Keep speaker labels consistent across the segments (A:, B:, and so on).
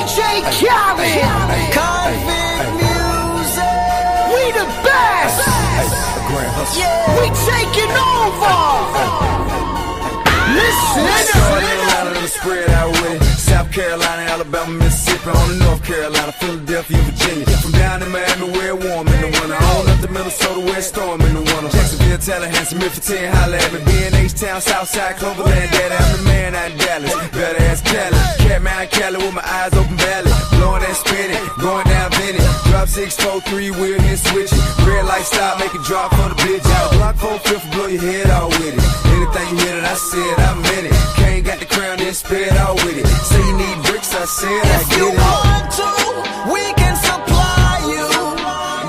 A: DJ Khaled, Convict Music. We the best. Yeah. We taking over. Listen.
B: Spread out with it. South Carolina, Alabama, Mississippi, on to North Carolina, Philadelphia, Virginia. From down in Miami, where it's warm in the winter. On up to Minnesota, where it's storm in the winter. Jacksonville, Tallahassee, Memphis, 10, holla at me. B&H-Town, Southside, Cloverland, Daddy, I'm the man out in Dallas. Better ass Cali. Catman Cali with my eyes open valley. Blowing that spinning, going down Vinny. Drop 6, 4, 3, wheel hit switching. Red light stop, make it drop for the bitch. Out block 4, 5th, blow your head out with it. Anything you hear that I said, I meant it. Kane got the crown, then spit out with it. Say you need bricks, I said I
A: If
B: get
A: you
B: it.
A: want to, we can supply you.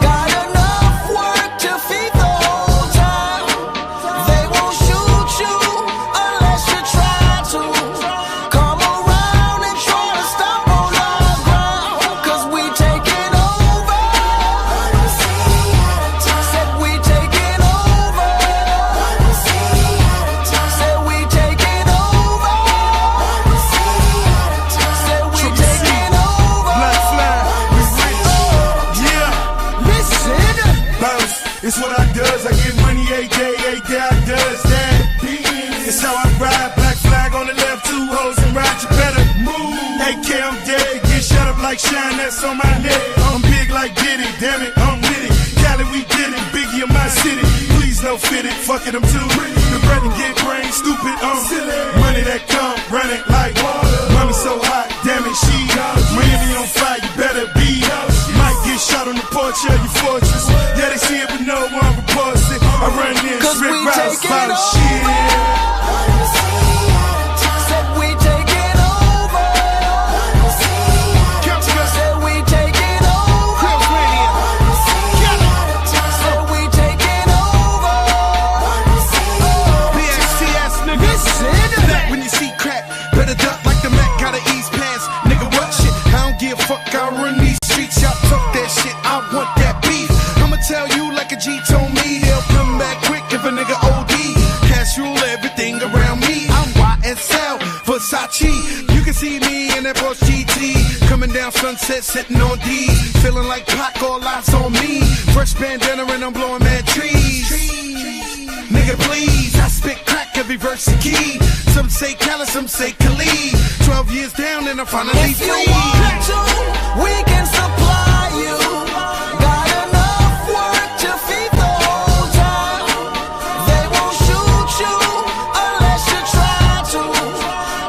A: Got enough work to feed the whole town. They won't shoot you unless you try to. Come around and try to stop on our ground, 'cause we taking over. Said we taking over. Said we taking over. Said we taking over.
C: Black flag, we rich. Yeah,
A: Listen.
C: bounce. It's what I does. I get money every day I does that. It's how I ride. Black flag on the left, 2 hoes and ride. You better move. AK, I'm dead. Get shut up like Shine, that's on my neck. I'm big like Diddy, damn it, I'm with it. Cali, we did it. Biggie in my city. Please don't fit it. Fuck it, I'm too. The bread and get brain stupid. Money that come, run it like water. Mommy so hot, damn it, she Miami on fire, you better be. Might get shot on the porch of your fortress. Yeah, they see it, but no one reports it. I run in,
A: 'Cause
C: Rick
A: we
C: Rouse,
A: taking
C: by the
A: over.
C: shit.
A: Said we taking over. Said we taking over. Said we taking over.
C: BXTS, nigga.
A: Listen.
C: That when you see crack, better duck like the Mac, gotta ease pants. Nigga, what shit? I don't give a fuck, I run these streets. Y'all talk that shit, I want that beef. I'ma tell you like a G told me, he'll come back quick if a nigga OD. Cash rule everything around me. I'm YSL, Versace. You can see me in that Porsche GT. Coming down Sunset, sitting on D. Feeling like Pac, all eyes on me. Fresh bandana and I'm blowing mad trees. Nigga, please, I spit crack every verse and key. Some say Khaled, some say Khalid. 12 years down and I'm finally
A: If you
C: free.
A: want to, we can supply you. Got enough work to feed the whole town. They won't shoot you unless you try to.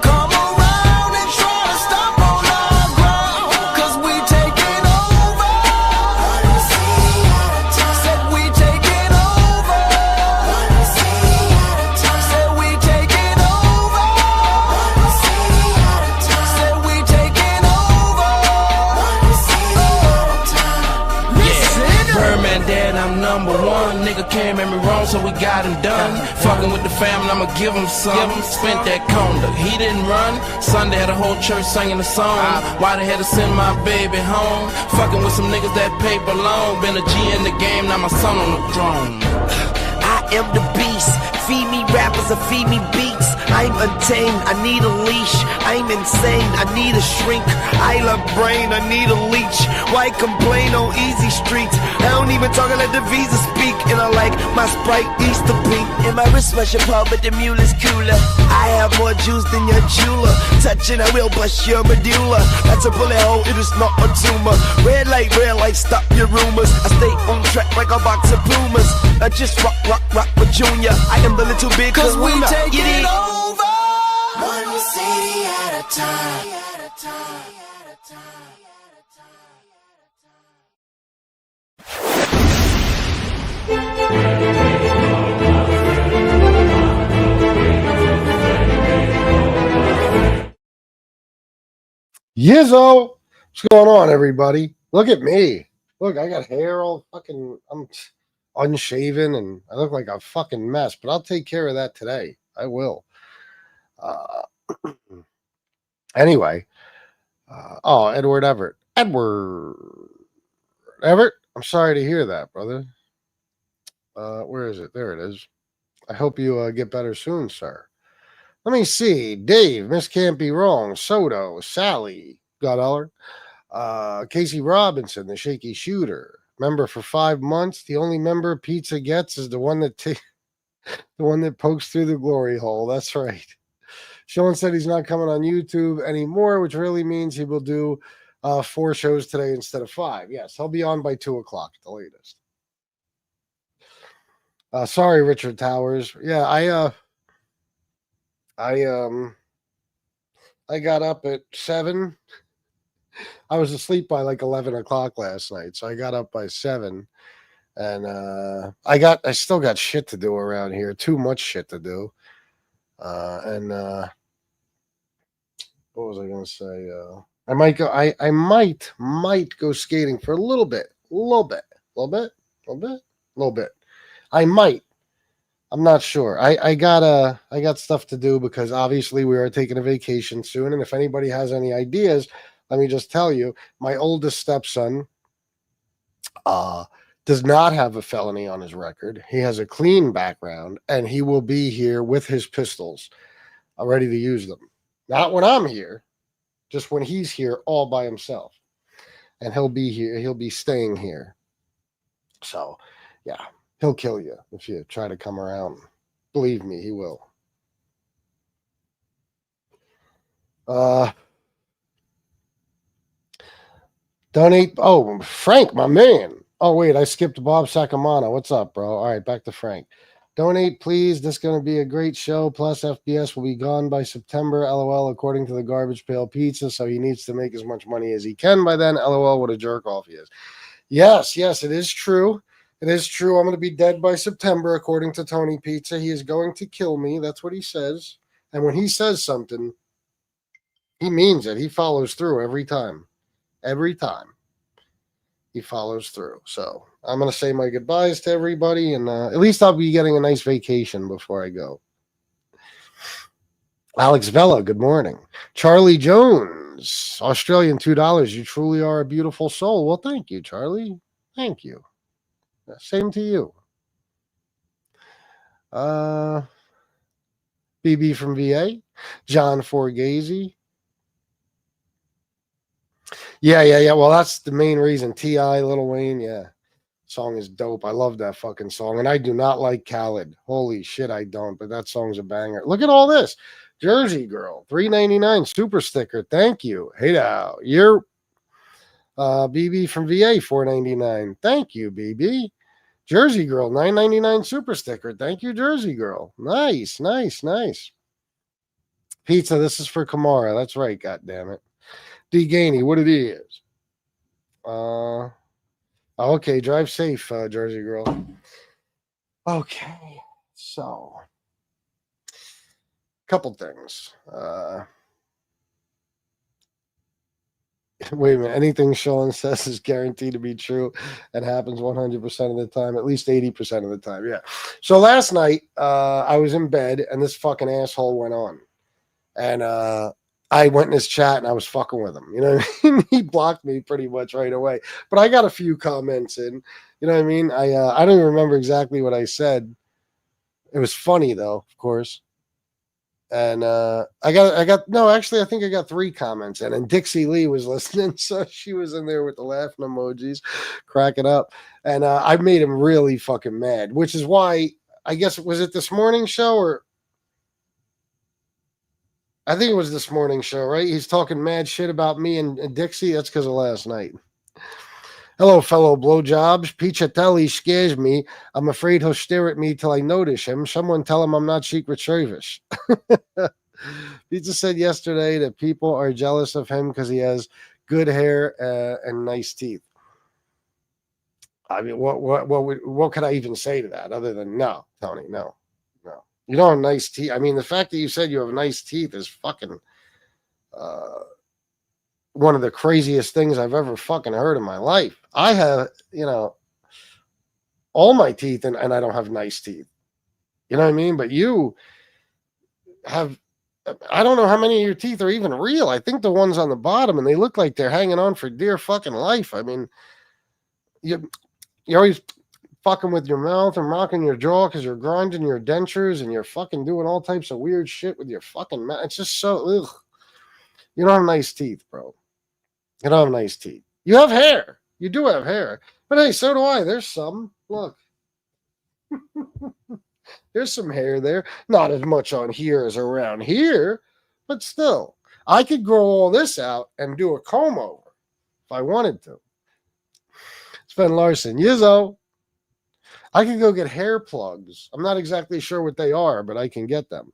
A: Come around and try to stop on our ground, 'cause we taking over. Said we taking over. Said we taking over. Said we taking over. Listen.
D: Birdman dead, I'm number one. Nigga came at me wrong, so we got him done. Fucking with the family, I'ma give him some. Spent that conda, he didn't run. Sunday had a whole church singing the song. Why they had to send my baby home? Fucking with some niggas that paper long. Been a G in the game, now my son on the throne.
A: I am the beast. Feed me rappers or feed me beats. I'm untamed, I need a leash. I'm insane, I need a shrink. I love brain, I need a leech. Why complain on easy streets? I don't even talk, I let the visa speak. And I like my Sprite Easter pink. And my wristwatch your paw, but the mule is cooler. I have more juice than your jeweler. Touching, I will bust your medulla. That's a bullet hole, it is not a tumor. Red light, stop your rumors. I stay on track like a box of Pumas. I just rock with Junior. I am the little big 'cause we taking it over. One city at a time.
E: Yizzo, what's going on, everybody? Look at me. Look, I got hair all fucking, I'm unshaven, and I look like a fucking mess, but I'll take care of that today. I will. Anyway, Edward Everett. Everett, I'm sorry to hear that, brother. Where is it? There it is. I hope you get better soon, sir. Let me see. Dave, Miss Can't Be Wrong, Soto, Sally, God Casey Robinson, the shaky shooter. Member for 5 months. The only member pizza gets is the one that the one that pokes through the glory hole. That's right. Sean said he's not coming on YouTube anymore, which really means he will do 4 shows today instead of 5. Yes, he'll be on by 2 o'clock at the latest. Sorry, Richard Towers. Yeah, I got up at 7. I was asleep by like 11 o'clock last night, so I got up by 7, and I still got shit to do around here. Too much shit to do. And what was I going to say? I might go. I might go skating for a little bit. I might. I'm not sure. I got stuff to do because obviously we are taking a vacation soon. And if anybody has any ideas, let me just tell you, my oldest stepson does not have a felony on his record. He has a clean background, and he will be here with his pistols, ready to use them. Not when I'm here, just when he's here all by himself. And he'll be here. He'll be staying here. So, yeah. He'll kill you if you try to come around. Believe me, he will. Donate. Oh, Frank, my man. Oh, wait, I skipped Bob Sacamano. What's up, bro? All right, back to Frank. Donate, please. This is going to be a great show. Plus, FBS will be gone by September. LOL, according to the Garbage Pail Pizza. So he needs to make as much money as he can by then. LOL, what a jerk off he is. Yes, it is true. It is true. I'm going to be dead by September, according to Tony Pizza. He is going to kill me. That's what he says. And when he says something, he means it. He follows through every time. Every time. He follows through. So I'm going to say my goodbyes to everybody. And at least I'll be getting a nice vacation before I go. Alex Vella, good morning. Charlie Jones, Australian $2. You truly are a beautiful soul. Well, thank you, Charlie. Thank you. Same to you. BB from VA. John Forgazy. Yeah. Well, that's the main reason. T.I., Lil Wayne, yeah. Song is dope. I love that fucking song. And I do not like Khaled. Holy shit, I don't. But that song's a banger. Look at all this. Jersey Girl, $3.99 super sticker. Thank you. Hey now. You're BB from VA, $4.99. Thank you, BB. Jersey Girl, $9.99 super sticker. Thank you, Jersey Girl. Nice. Pizza, this is for Kamara. That's right, goddammit. D. Gainey, what it is. Okay, drive safe, Jersey Girl. Okay, so couple things. Wait a minute. Anything Sean says is guaranteed to be true and happens 100% of the time, at least 80% of the time. Yeah. So last night, I was in bed and this fucking asshole went on. And I went in his chat and I was fucking with him. You know what I mean? He blocked me pretty much right away. But I got a few comments in. You know what I mean? I don't even remember exactly what I said. It was funny, though, of course. And I think I got 3 comments in, and Dixie Lee was listening, so she was in there with the laughing emojis, cracking up, and I made him really fucking mad, which is why I guess was it this morning show or I think it was this morning show, right? He's talking mad shit about me and Dixie. That's because of last night. Hello, fellow blowjobs. Pichatelli scares me. I'm afraid he'll stare at me till I notice him. Someone tell him I'm not Secret Service. Pizza said yesterday that people are jealous of him because he has good hair and nice teeth. I mean, what could I even say to that other than no, Tony, no. You don't have nice teeth. I mean, the fact that you said you have nice teeth is fucking one of the craziest things I've ever fucking heard in my life. I have, all my teeth and I don't have nice teeth. You know what I mean? But you have, I don't know how many of your teeth are even real. I think the ones on the bottom, and they look like they're hanging on for dear fucking life. I mean, you're always fucking with your mouth and rocking your jaw because you're grinding your dentures and you're fucking doing all types of weird shit with your fucking mouth. It's just so, ugh. You don't have nice teeth, bro. You don't have nice teeth. You have hair. You do have hair. But hey, so do I. There's some. Look. There's some hair there. Not as much on here as around here, but still. I could grow all this out and do a comb over if I wanted to. Sven Larson. Yizzo. I could go get hair plugs. I'm not exactly sure what they are, but I can get them.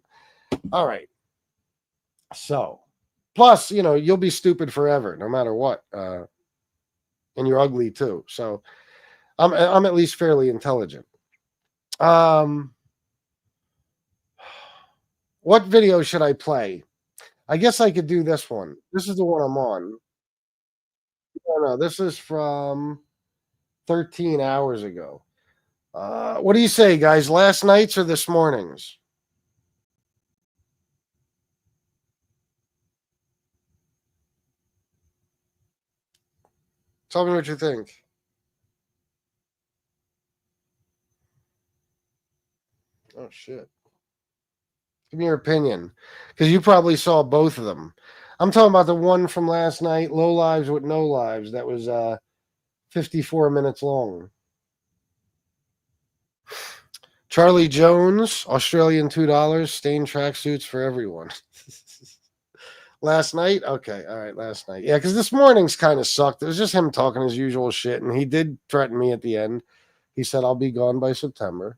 E: All right. So, plus, you'll be stupid forever, no matter what. And you're ugly too. So, I'm at least fairly intelligent. What video should I play? I guess I could do this one. This is the one I'm on. No, this is from 13 hours ago. What do you say, guys? Last night's or this morning's? Tell me what you think. Oh, shit. Give me your opinion, because you probably saw both of them. I'm talking about the one from last night, Low Lives with No Lives. That was 54 minutes long. Charlie Jones, Australian $2, stained tracksuits for everyone. Last night? Okay, all right, last night. Yeah, because this morning's kind of sucked. It was just him talking his usual shit, and he did threaten me at the end. He said, I'll be gone by September.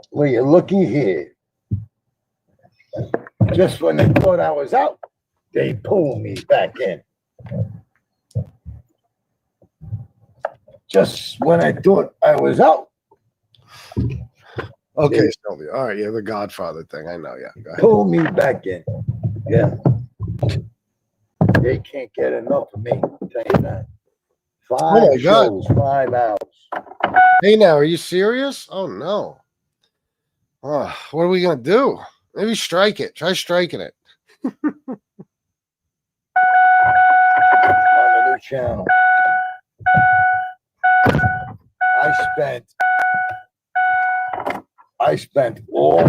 F: Well, you're looky here. Just when they thought I was out, they pulled me back in. Just when I thought I was out.
E: Okay, Sylvia. All right, yeah, the Godfather thing. I know, yeah. Go ahead.
F: Pull me back in. Yeah. They can't get enough of me. I'll tell you that. 5 shows, 5 hours.
E: Hey, now, are you serious? Oh, no. Oh, what are we going to do? Maybe strike it. Try striking it.
F: On the new channel. I spent all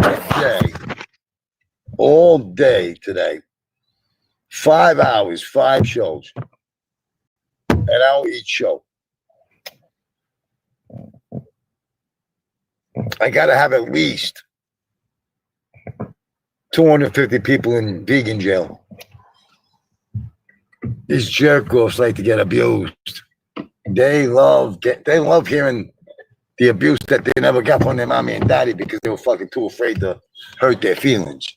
F: day today, 5 hours, 5 shows, an hour each show. I got to have at least 250 people in vegan jail. These jerk-offs like to get abused. They love hearing the abuse that they never got from their mommy and daddy because they were fucking too afraid to hurt their feelings.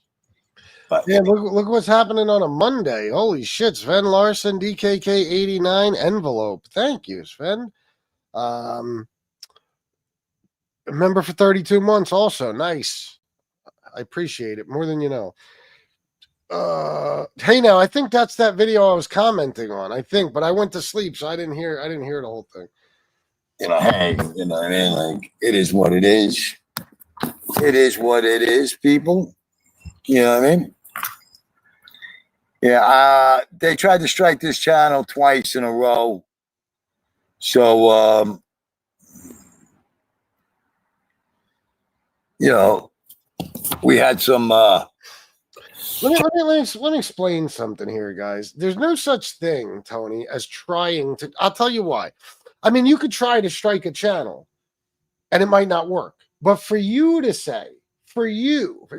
F: But
E: yeah, look what's happening on a Monday. Holy shit, Sven Larson, DKK89 envelope. Thank you, Sven. Member for 32 months also. Nice. I appreciate it more than you know. Hey, now I think that's that video I was commenting on. I think, but I went to sleep, so I didn't hear the whole thing.
F: Hey, you know what I mean? Like, it is what it is. It is what it is, people. You know what I mean? Yeah, they tried to strike this channel twice in a row. So, we had some.
E: Let me explain something here, guys. There's no such thing, Tony, as trying to. I'll tell you why. I mean, you could try to strike a channel, and it might not work. But for you to say,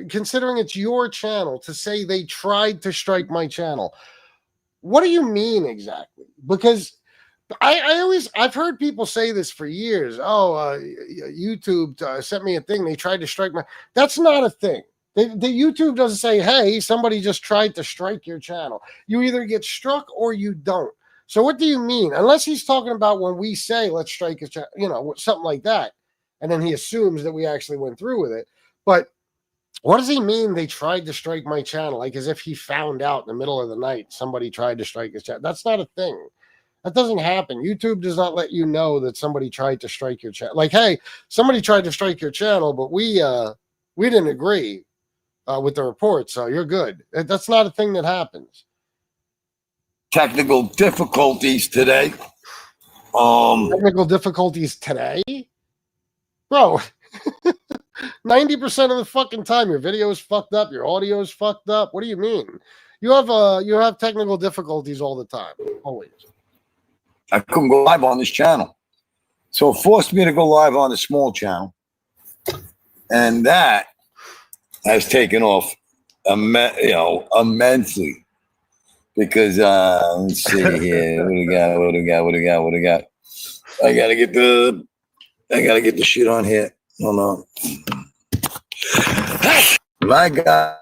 E: considering it's your channel, to say they tried to strike my channel, what do you mean exactly? Because I've heard people say this for years. Oh, YouTube sent me a thing. They tried to strike my. That's not a thing. The YouTube doesn't say, hey, somebody just tried to strike your channel. You either get struck or you don't. So what do you mean? Unless he's talking about when we say, let's strike a channel, something like that. And then he assumes that we actually went through with it. But what does he mean they tried to strike my channel? Like as if he found out in the middle of the night somebody tried to strike his channel. That's not a thing. That doesn't happen. YouTube does not let you know that somebody tried to strike your channel. Like, hey, somebody tried to strike your channel, but we didn't agree with the report, so you're good. That's not a thing that happens.
F: Technical difficulties today.
E: Technical difficulties today? Bro, 90% of the fucking time, your video is fucked up, your audio is fucked up. What do you mean? You have technical difficulties all the time, always.
F: I couldn't go live on this channel, so it forced me to go live on the small channel, and that has taken off, immensely. Because let's see here, what do we got? I gotta get the shit on here. Hold on. My God.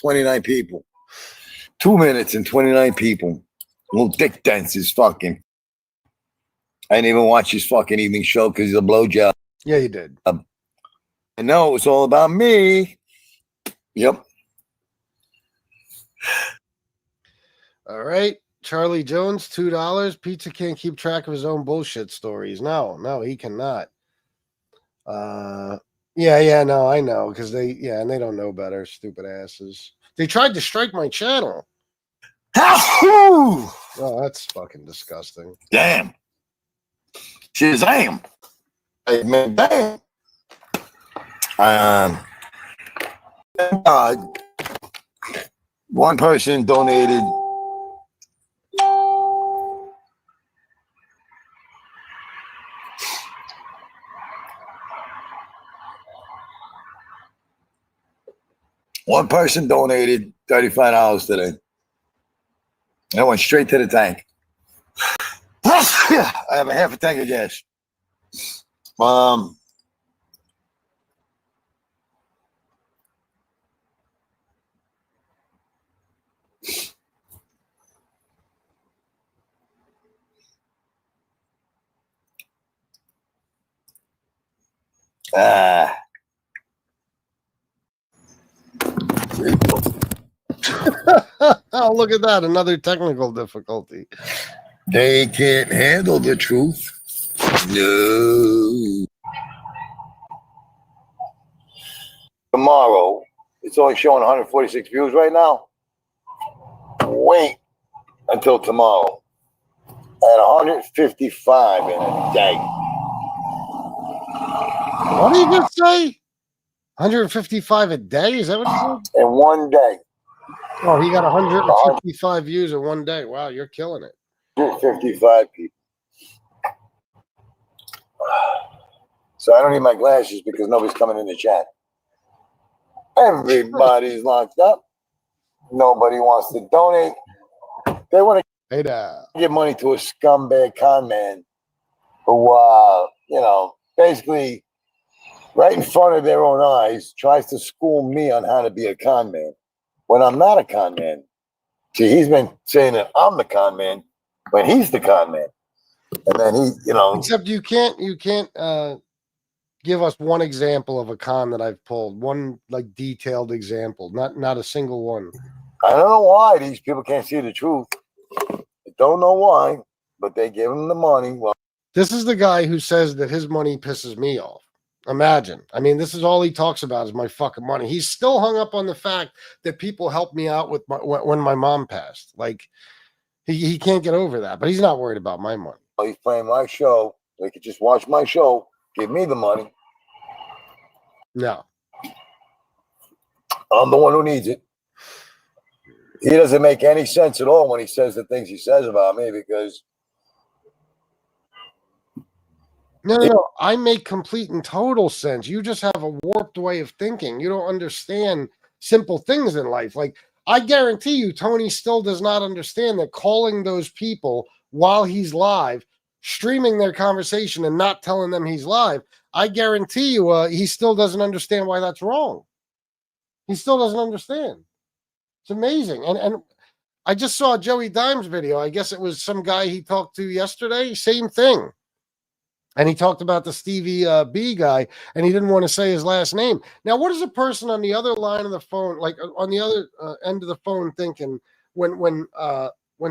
F: 29 people. 2 minutes and 29 people. Little dick dance is fucking. I didn't even watch his fucking evening show because he's a blowjob.
E: Yeah, you did.
F: I know it's all about me. Yep.
E: All right. Charlie Jones, $2. Pizza can't keep track of his own bullshit stories. No, he cannot. No, I know, because and they don't know better, stupid asses. They tried to strike my channel. Oh, that's fucking disgusting.
F: Damn. Shazam. Hey, man, damn. One person donated $35 today. That went straight to the tank. I have a half a tank of gas.
E: Oh, look at that. Another technical difficulty.
F: They can't handle the truth. No. Tomorrow, it's only showing 146 views right now. Wait until tomorrow at 155 in a day.
E: What did you just say? 155 a day? Is that what he said?
F: In one day.
E: Oh, he got 155 views in one day. Wow, you're killing it.
F: 155 people. So I don't need my glasses because nobody's coming in the chat. Everybody's locked up. Nobody wants to donate. They want to give money to a scumbag con man who, basically right in front of their own eyes tries to school me on how to be a con man when I'm not a con man. See, he's been saying that I'm the con man when he's the con man. And then he,
E: Except you can't give us one example of a con that I've pulled. One like detailed example. Not a single one.
F: I don't know why these people can't see the truth. I don't know why, but they give him the money. Well,
E: this is the guy who says that his money pisses me off. Imagine. I mean, this is all he talks about is my fucking money. He's still hung up on the fact that people helped me out with when my mom passed. Like, he can't get over that, but he's not worried about my money.
F: He's playing my show. They could just watch my show, give me the money.
E: No.
F: I'm the one who needs it. He doesn't make any sense at all when he says the things he says about me because...
E: No. I make complete and total sense. You just have a warped way of thinking. You don't understand simple things in life. Like, I guarantee you, Tony still does not understand that calling those people while he's live, streaming their conversation and not telling them he's live, I guarantee you he still doesn't understand why that's wrong. He still doesn't understand. It's amazing. And I just saw Joey Dime's video. I guess it was some guy he talked to yesterday. Same thing. And he talked about the Stevie B guy, and he didn't want to say his last name. Now, what is a person on the other line of the phone, like on the other end of the phone, thinking when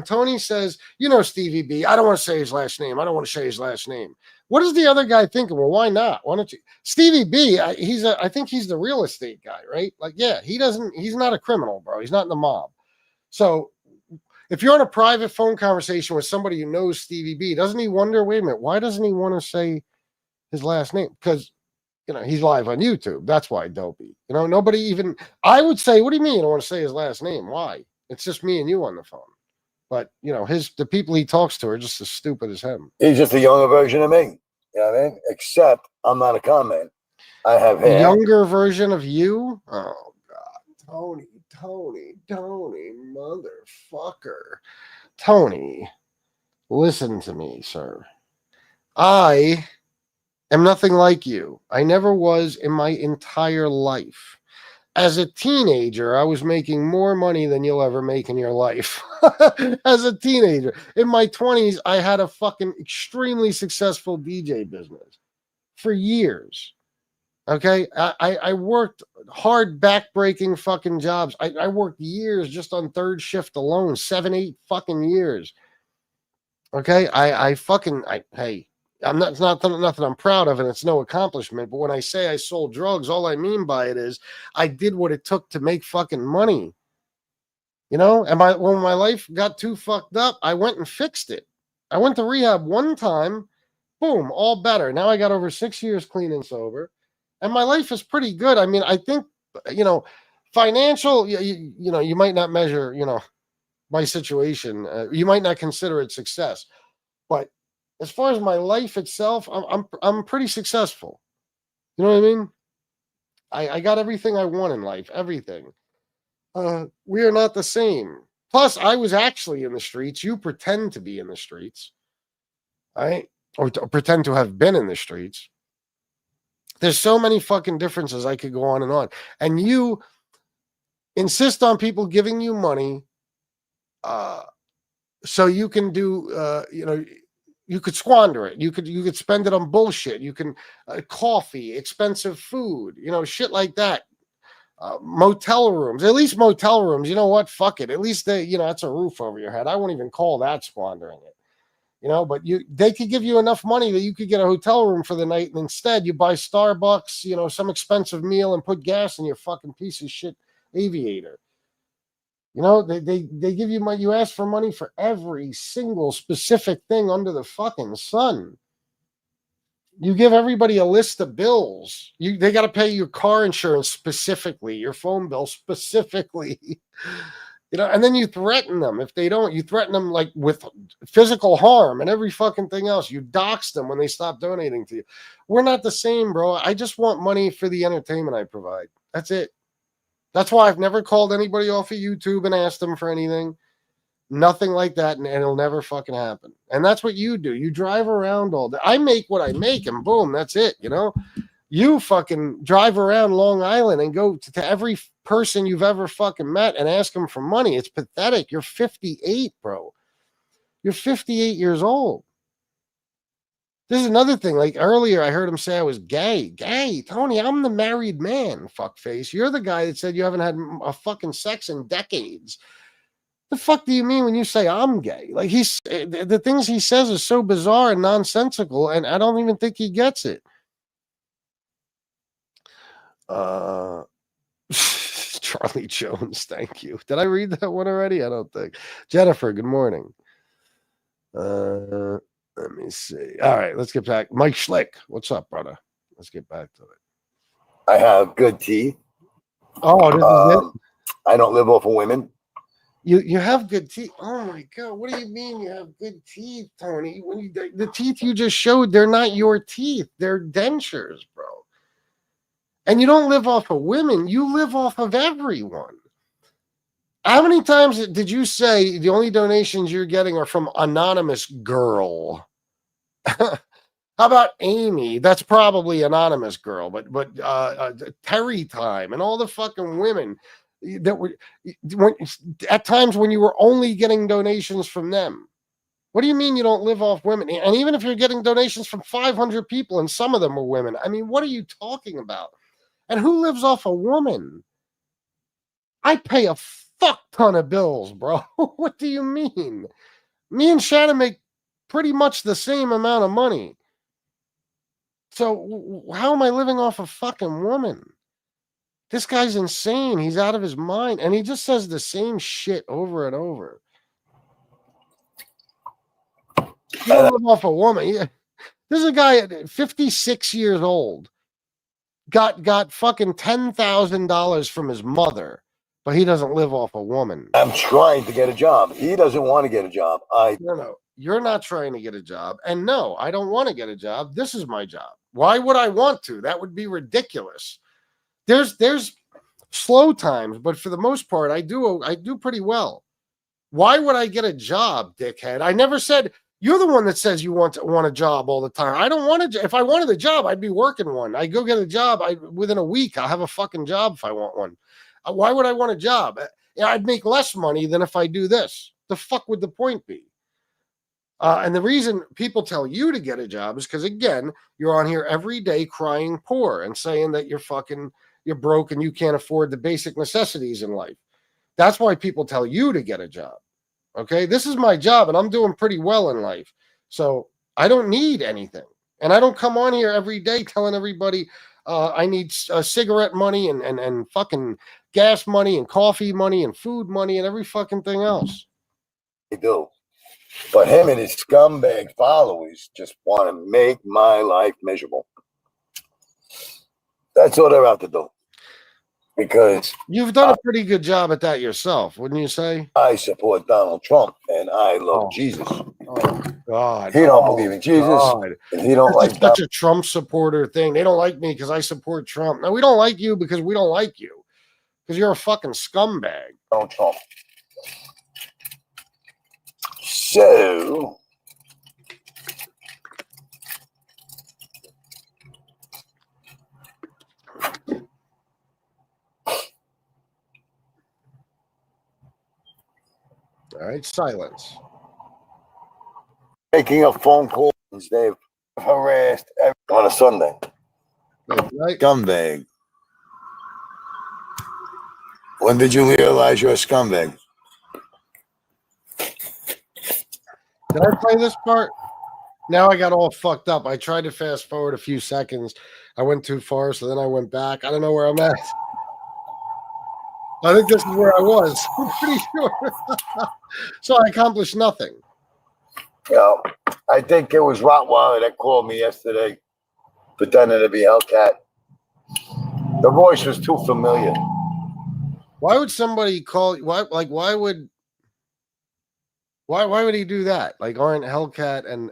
E: Tony says, Stevie B, I don't want to say his last name. I don't want to say his last name. What is the other guy thinking? Well, why not? Why don't you? Stevie B, I think he's the real estate guy, right? Like, yeah, he's not a criminal, bro. He's not in the mob. So if you're on a private phone conversation with somebody who knows Stevie B, doesn't he wonder, wait a minute, why doesn't he want to say his last name? Because he's live on YouTube. That's why Dopey. Nobody even, I would say, what do you mean? I don't want to say his last name. Why? It's just me and you on the phone. But, the people he talks to are just as stupid as him.
F: He's just a younger version of me. You know what I mean? Except I'm not a comment. I have hair.
E: A younger version of you? Oh, God. Tony, motherfucker. Tony, listen to me, sir. I am nothing like you. I never was in my entire life. As a teenager, I was making more money than you'll ever make in your life. As a teenager. In my 20s, I had a fucking extremely successful DJ business for years. Okay? I worked hard, back-breaking fucking jobs. I worked years just on third shift alone, 7-8 fucking years. Okay? Hey, it's not nothing I'm proud of, and it's no accomplishment. But when I say I sold drugs, all I mean by it is I did what it took to make fucking money. And when my life got too fucked up, I went and fixed it. I went to rehab one time, boom, all better. Now I got over 6 years clean and sober, and my life is pretty good. I mean, I think, financial, you might not measure, my situation. You might not consider it success, but as far as my life itself, I'm pretty successful. You know what I mean? I got everything I want in life, everything. We are not the same. Plus, I was actually in the streets. You pretend to be in the streets, right? Or pretend to have been in the streets. There's so many fucking differences. I could go on. And you insist on people giving you money so you can do, you could squander it. You could spend it on bullshit. You can coffee, expensive food, shit like that. Motel rooms, at least motel rooms. You know what? Fuck it. At least that's a roof over your head. I won't even call that squandering it. But they could give you enough money that you could get a hotel room for the night, and instead you buy Starbucks, some expensive meal, and put gas in your fucking piece of shit Aviator. They give you money. You ask for money for every single specific thing under the fucking sun. You give everybody a list of bills. They got to pay your car insurance specifically, your phone bill specifically. And then you threaten them. If they don't, you threaten them like with physical harm and every fucking thing else. You dox them when they stop donating to you. We're not the same, bro. I just want money for the entertainment I provide. That's it. That's why I've never called anybody off of YouTube and asked them for anything. Nothing like that, and it'll never fucking happen. And that's what you do. You drive around all day. I make what I make, and boom, that's it, You fucking drive around Long Island and go to every person you've ever fucking met and ask them for money. It's pathetic. You're 58, bro. You're 58 years old. This is another thing. Like earlier, I heard him say I was gay. Gay, Tony, I'm the married man, fuckface. You're the guy that said you haven't had a fucking sex in decades. The fuck do you mean when you say I'm gay? Like the things he says is so bizarre and nonsensical, and I don't even think he gets it. Charlie Jones, thank you. Did I read that one already? I don't think. Jennifer, good morning. Let me see. All right, let's get back. Mike Schlick, what's up, brother? Let's get back to it.
F: I have good teeth.
E: Oh, this is it?
F: I don't live off of women.
E: You have good teeth. Oh my God, what do you mean you have good teeth, Tony? The teeth you just showed, they're not your teeth. They're dentures, bro. And you don't live off of women. You live off of everyone. How many times did you say the only donations you're getting are from anonymous girl? How about Amy? That's probably anonymous girl, but Terry Time and all the fucking women that were at times when you were only getting donations from them. What do you mean you don't live off women? And even if you're getting donations from 500 people and some of them are women, I mean, what are you talking about? And who lives off a woman? I pay a fuck ton of bills, bro. What do you mean? Me and Shannon make pretty much the same amount of money. So how am I living off a fucking woman? This guy's insane. He's out of his mind. And he just says the same shit over and over. You don't live off a woman. This is a guy at 56 years old. got fucking $10,000 from his mother, but he doesn't live off a woman.
F: I'm trying to get a job. He doesn't want to get a job.
E: No, you're not trying to get a job, and no, I don't want to get a job. This is my job. Why would I want to? That would be ridiculous. There's slow times, but for the most part, I do pretty well. Why would I get a job, dickhead? I never said. You're the one that says you want a job all the time. I don't want to. If I wanted a job, I'd be working one. I go get a job. Within a week, I'll have a fucking job if I want one. Why would I want a job? I'd make less money than if I do this. The fuck would the point be? And the reason people tell you to get a job is because, again, you're on here every day crying poor and saying that you're broke and you can't afford the basic necessities in life. That's why people tell you to get a job. Okay, this is my job and I'm doing pretty well in life. So I don't need anything. And I don't come on here every day telling everybody I need cigarette money and fucking gas money and coffee money and food money and every fucking thing else.
F: They do. But him and his scumbag followers just want to make my life miserable. That's all they're out to do. Because
E: you've done a pretty good job at that yourself, wouldn't you say?
F: I support Donald Trump and I love Jesus.
E: Oh God!
F: He don't believe in Jesus.
E: God.
F: And he don't like
E: such a Trump supporter thing. They don't like me because I support Trump. No, we don't like you because we don't like you. Because you're a fucking scumbag.
F: Donald Trump. So
E: all right, silence.
F: Making a phone calls, they've harassed everyone on a Sunday.
E: Right.
F: Scumbag. When did you realize you're a scumbag?
E: Did I play this part? Now I got all fucked up. I tried to fast forward a few seconds. I went too far, so then I went back. I don't know where I'm at. I think this is where I was. I'm pretty sure. So I accomplished nothing.
F: Yeah, I think it was Rottweiler that called me yesterday, pretending to be Hellcat. The voice was too familiar.
E: Why would somebody call? Why would he do that? Like, aren't Hellcat and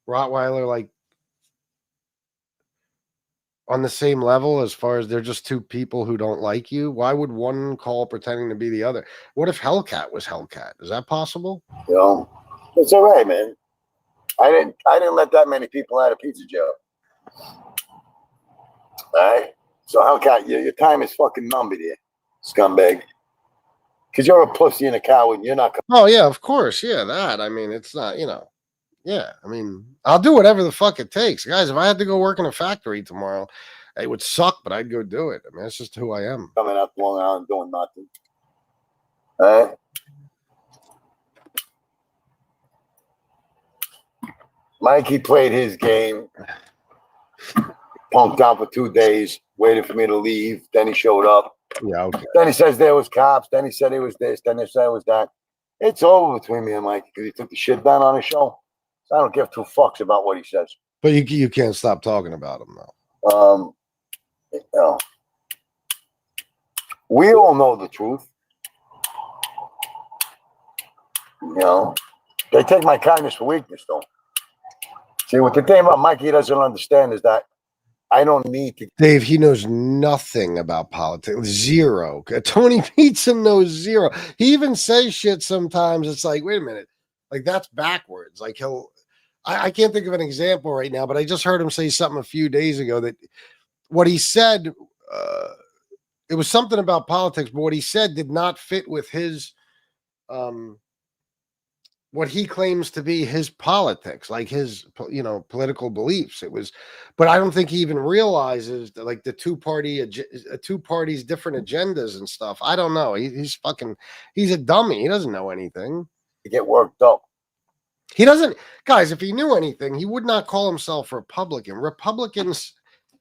E: Rottweiler like on the same level as far as they're just two people who don't like you? Why would one call pretending to be the other? What if Hellcat was Hellcat? Is that possible?
F: You know, it's all right, man. I didn't let that many people out of pizza jail. All right? So Hellcat, your time is fucking numbered here, scumbag. Because you're a pussy and a coward and you're not...
E: Oh, yeah, of course. Yeah, that. I mean, it's not, Yeah, I mean, I'll do whatever the fuck it takes. Guys, if I had to go work in a factory tomorrow, it would suck, but I'd go do it. I mean, that's just who I am.
F: Coming out Long Island doing nothing. All right? Mikey played his game. Punked out for 2 days, waited for me to leave. Then he showed up.
E: Yeah, okay.
F: Then he says there was cops. Then he said it was this. Then he said it was that. It's over between me and Mikey because he took the shit down on his show. So I don't give two fucks about what he says.
E: But you can't stop talking about him, though.
F: We all know the truth. They take my kindness for weakness, though. See, what the thing about Mikey doesn't understand is that I don't need to.
E: Dave, he knows nothing about politics. Zero. Tony Pizza knows zero. He even says shit sometimes. It's like, wait a minute. Like, that's backwards. Like, I can't think of an example right now, but I just heard him say something a few days ago that what he said, it was something about politics, but what he said did not fit with his, what he claims to be his politics, like his, political beliefs. It was, but I don't think he even realizes that, like, the two parties, different agendas and stuff. I don't know. He's a dummy. He doesn't know anything.
F: To get worked up.
E: He doesn't, guys, if he knew anything, he would not call himself Republican. Republicans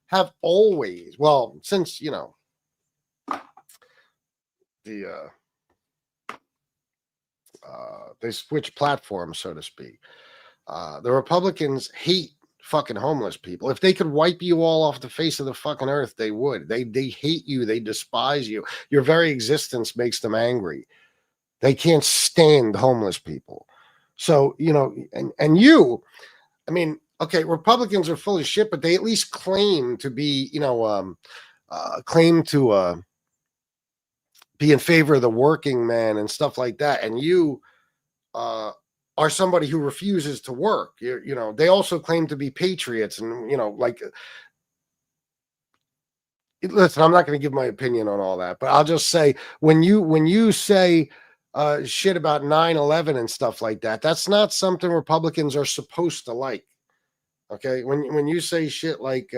E: have always, well, since, they switch platforms, so to speak. The Republicans hate fucking homeless people. If they could wipe you all off the face of the fucking earth, they would. They hate you. They despise you. Your very existence makes them angry. They can't stand homeless people. So, you know, and you, I mean, okay, Republicans are full of shit, but they at least claim to be, you know, claim to be in favor of the working man and stuff like that. And you are somebody who refuses to work. You know, they also claim to be patriots and, you know, like, listen, I'm not going to give my opinion on all that, but I'll just say when you say shit about 9/11 and stuff like that, that's not something Republicans are supposed to like. Okay, when you say shit like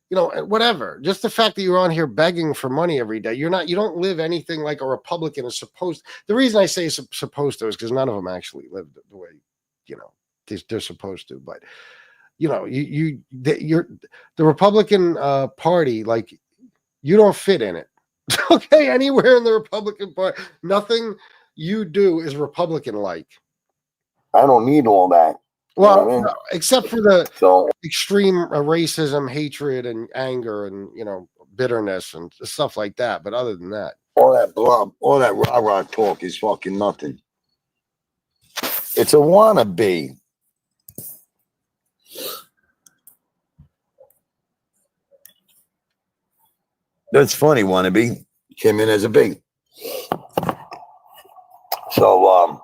E: you know, whatever, just the fact that you're on here begging for money every day, you don't live anything like a Republican is supposed. The reason I say supposed to is because none of them actually live the way, you know, they're supposed to. But you know, you're the Republican Party, like, you don't fit in it. Okay, anywhere in the Republican Party, nothing you do is Republican like.
F: I don't need all that.
E: Well,
F: You know what I mean?
E: no, except for the extreme racism, hatred, and anger, and, you know, bitterness and stuff like that. But other than that,
F: all that rah-rah talk is fucking nothing. It's a wannabe. That's funny, wannabe. Came in as a B. So,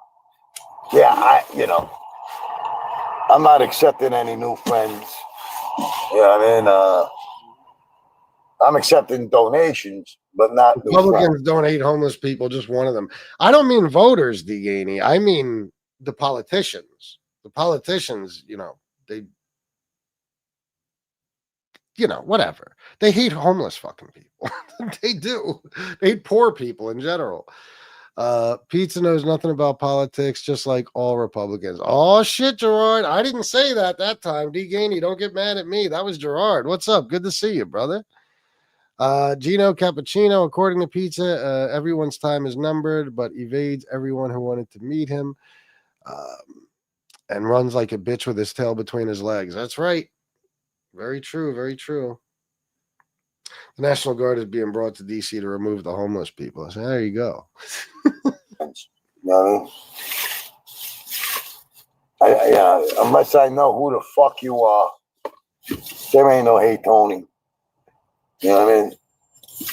F: yeah, you know, I'm not accepting any new friends. You know what I mean? I'm accepting donations, but not
E: Republicans don't hate homeless people, just one of them. I don't mean voters, Deganey. I mean the politicians. The politicians, you know, they, you know, whatever. They hate homeless fucking people. They do. They hate poor people in general. Pizza knows nothing about politics, just like all Republicans. Oh shit, Gerard. I didn't say that time. Deganey, don't get mad at me. That was Gerard. What's up? Good to see you, brother. Gino Cappuccino, according to Pizza, everyone's time is numbered, but evades everyone who wanted to meet him, and runs like a bitch with his tail between his legs. That's right. Very true. Very true. The National Guard is being brought to D.C. to remove the homeless people. So there you go.
F: You know what I mean? Unless I know who the fuck you are, there ain't no hate, Tony. You know what I mean?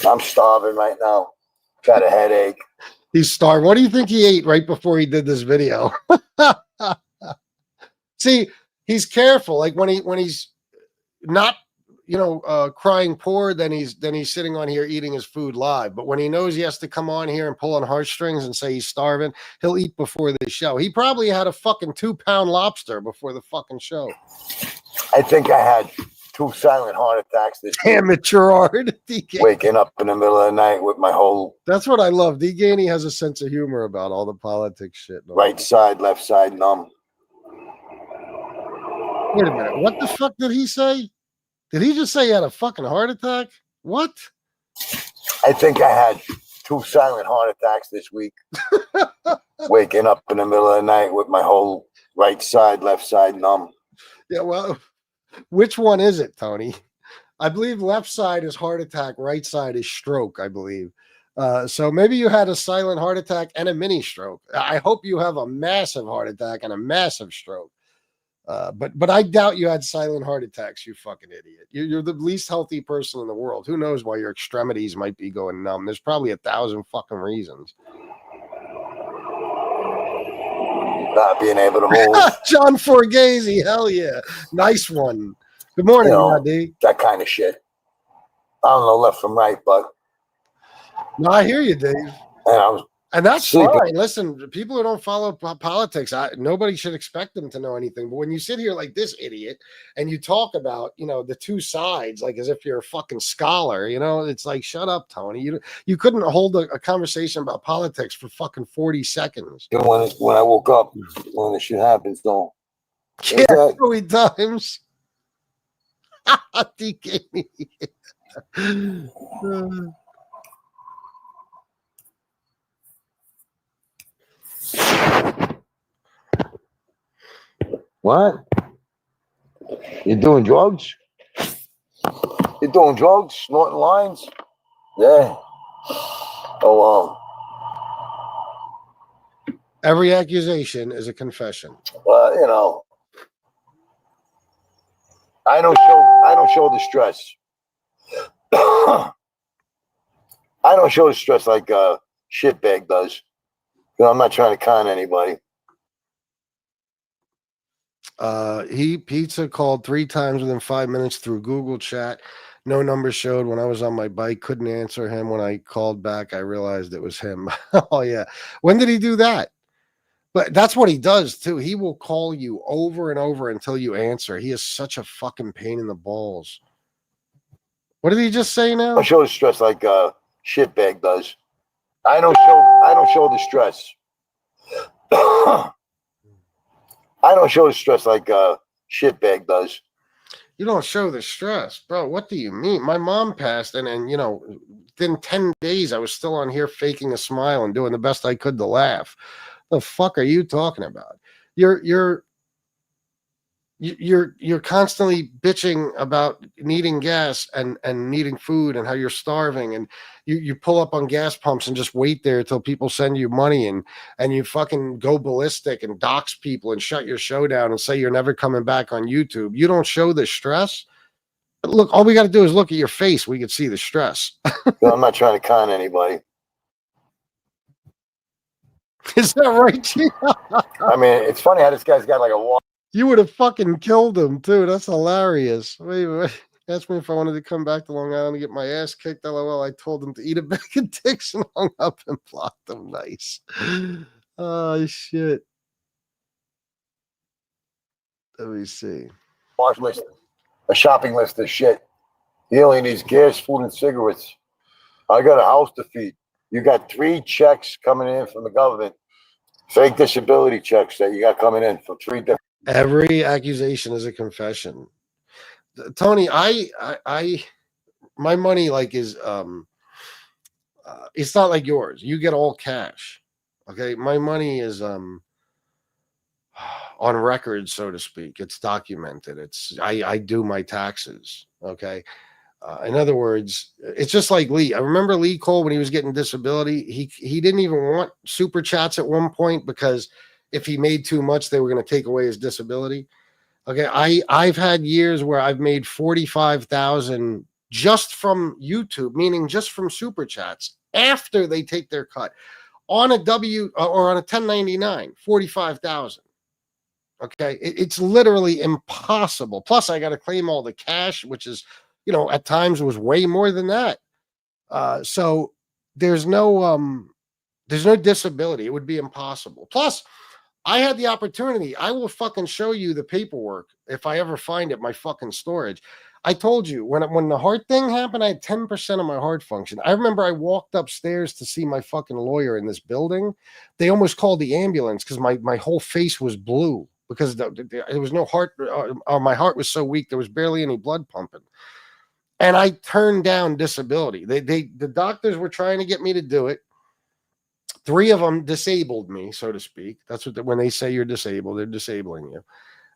F: I'm starving right now. Got a headache.
E: He's starving. What do you think he ate right before he did this video? See, he's careful. Like when he's not, you know, crying poor, then he's sitting on here eating his food live. But when he knows he has to come on here and pull on heartstrings and say he's starving, he'll eat before the show. He probably had a fucking 2-pound lobster before the fucking show.
F: I think I had 2 silent heart attacks this
E: Damn it, Gerard.
F: Waking up in the middle of the night with my whole...
E: That's what I love. Deganey has a sense of humor about all the politics shit.
F: Right side, left side, numb.
E: Wait a minute. What the fuck did he say? Did he just say he had a fucking heart attack? What?
F: I think I had 2 silent heart attacks this week. Waking up in the middle of the night with my whole right side, left side numb.
E: Yeah, well, which one is it, Tony? I believe left side is heart attack, right side is stroke, I believe. So maybe you had a silent heart attack and a mini stroke. I hope you have a massive heart attack and a massive stroke. But I doubt you had silent heart attacks, you fucking idiot. You're the least healthy person in the world. Who knows why your extremities might be going numb? There's probably 1,000 fucking reasons.
F: Not being able to move.
E: John Forgazy, hell yeah. Nice one. Good morning, D.
F: That kind of shit. I don't know left from right, but...
E: No, I hear you, Dave. And that's fine. Listen, people who don't follow politics, nobody should expect them to know anything. But when you sit here like this idiot and you talk about, you know, the two sides, like as if you're a fucking scholar, you know, it's like, shut up, Tony. You couldn't hold a conversation about politics for fucking 40 seconds.
F: When I woke up, when this shit happens, though.
E: Yeah, so many times.
F: What? You doing drugs? You doing drugs? Snorting lines? Yeah. Oh,
E: Every accusation is a confession.
F: well, you know, I don't show the stress. I don't show the stress like shitbag does. You know, I'm not trying to con anybody.
E: Pizza called 3 times within 5 minutes through Google Chat. No number showed when I was on my bike. Couldn't answer him. When I called back, I realized it was him. Oh yeah. When did he do that? But that's what he does too. He will call you over and over until you answer. He is such a fucking pain in the balls. What did he just say now?
F: I don't show the stress like shitbag does. I don't show the stress. I don't show the stress like shitbag does.
E: You don't show the stress, bro. What do you mean? My mom passed, and you know, within 10 days, I was still on here faking a smile and doing the best I could to laugh. The fuck are you talking about? You're constantly bitching about needing gas and needing food and how you're starving, and you pull up on gas pumps and just wait there until people send you money, and you fucking go ballistic and dox people and shut your show down and say you're never coming back on YouTube. You don't show the stress. But look, all we got to do is look at your face. We can see the stress.
F: No, I'm not trying to con anybody.
E: Is that right, G?
F: I mean, it's funny how this guy's got like a walk.
E: You would have fucking killed him too. That's hilarious. Wait. Asked me if I wanted to come back to Long Island to get my ass kicked. LOL. I told him to eat a bag of dicks and hung up and blocked him. Nice. Oh shit. Let me see.
F: Watch list, a shopping list of shit. He only needs gas, food, and cigarettes. I got a house to feed. You got 3 checks coming in from the government. Fake disability checks that you got coming in from 3 different.
E: Every accusation is a confession. Tony, my money like is it's not like yours. You get all cash. Okay, my money is on record, so to speak. It's documented. I do my taxes. Okay. In other words, it's just like Lee. I remember Lee Cole when he was getting disability. He didn't even want super chats at one point because if he made too much, they were going to take away his disability. Okay, I've had years where I've made 45,000 just from YouTube, meaning just from super chats after they take their cut on a W or on a 1099, 45,000. Okay, it's literally impossible. Plus, I got to claim all the cash, which is, you know, at times was way more than that. So there's no disability. It would be impossible. Plus, I had the opportunity. I will fucking show you the paperwork if I ever find it, my fucking storage. I told you when the heart thing happened, I had 10% of my heart function. I remember I walked upstairs to see my fucking lawyer in this building. They almost called the ambulance because my whole face was blue because there was no heart. My heart was so weak there was barely any blood pumping. And I turned down disability. The doctors were trying to get me to do it. 3 of them disabled me, so to speak. That's what when they say you're disabled, they're disabling you.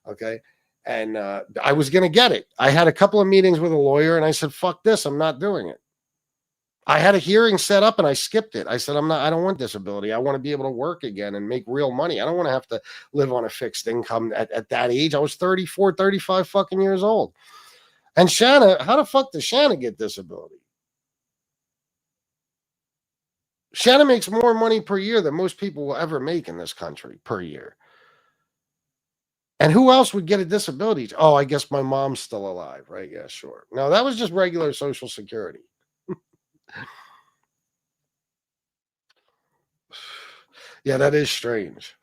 E: Okay. And I was going to get it. I had a couple of meetings with a lawyer and I said, fuck this. I'm not doing it. I had a hearing set up and I skipped it. I said, I don't want disability. I want to be able to work again and make real money. I don't want to have to live on a fixed income at that age. I was 34, 35 fucking years old. And Shanna, how the fuck does Shanna get disability? Shanna makes more money per year than most people will ever make in this country per year. And who else would get a disability? Oh, I guess my mom's still alive, right? Yeah, sure. No, that was just regular Social Security. Yeah, that is strange.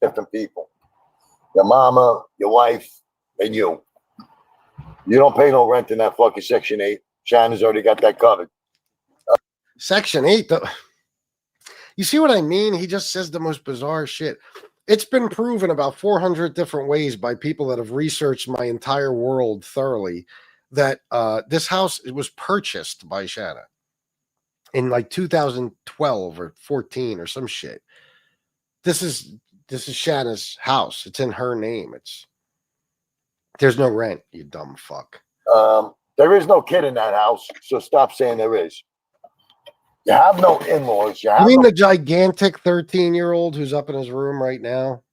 F: Different people. Your mama, your wife, and you. You don't pay no rent in that fucking Section 8. Shanna's already got that covered.
E: Section 8, though. You see what I mean? He just says the most bizarre shit. It's been proven about 400 different ways by people that have researched my entire world thoroughly that this house was purchased by Shanna in like 2012 or 14 or some shit. This is This is Shanna's house. It's in her name. There's no rent, you dumb fuck.
F: There is no kid in that house, so stop saying there is. You have no in-laws.
E: You mean the gigantic 13-year-old who's up in his room right now?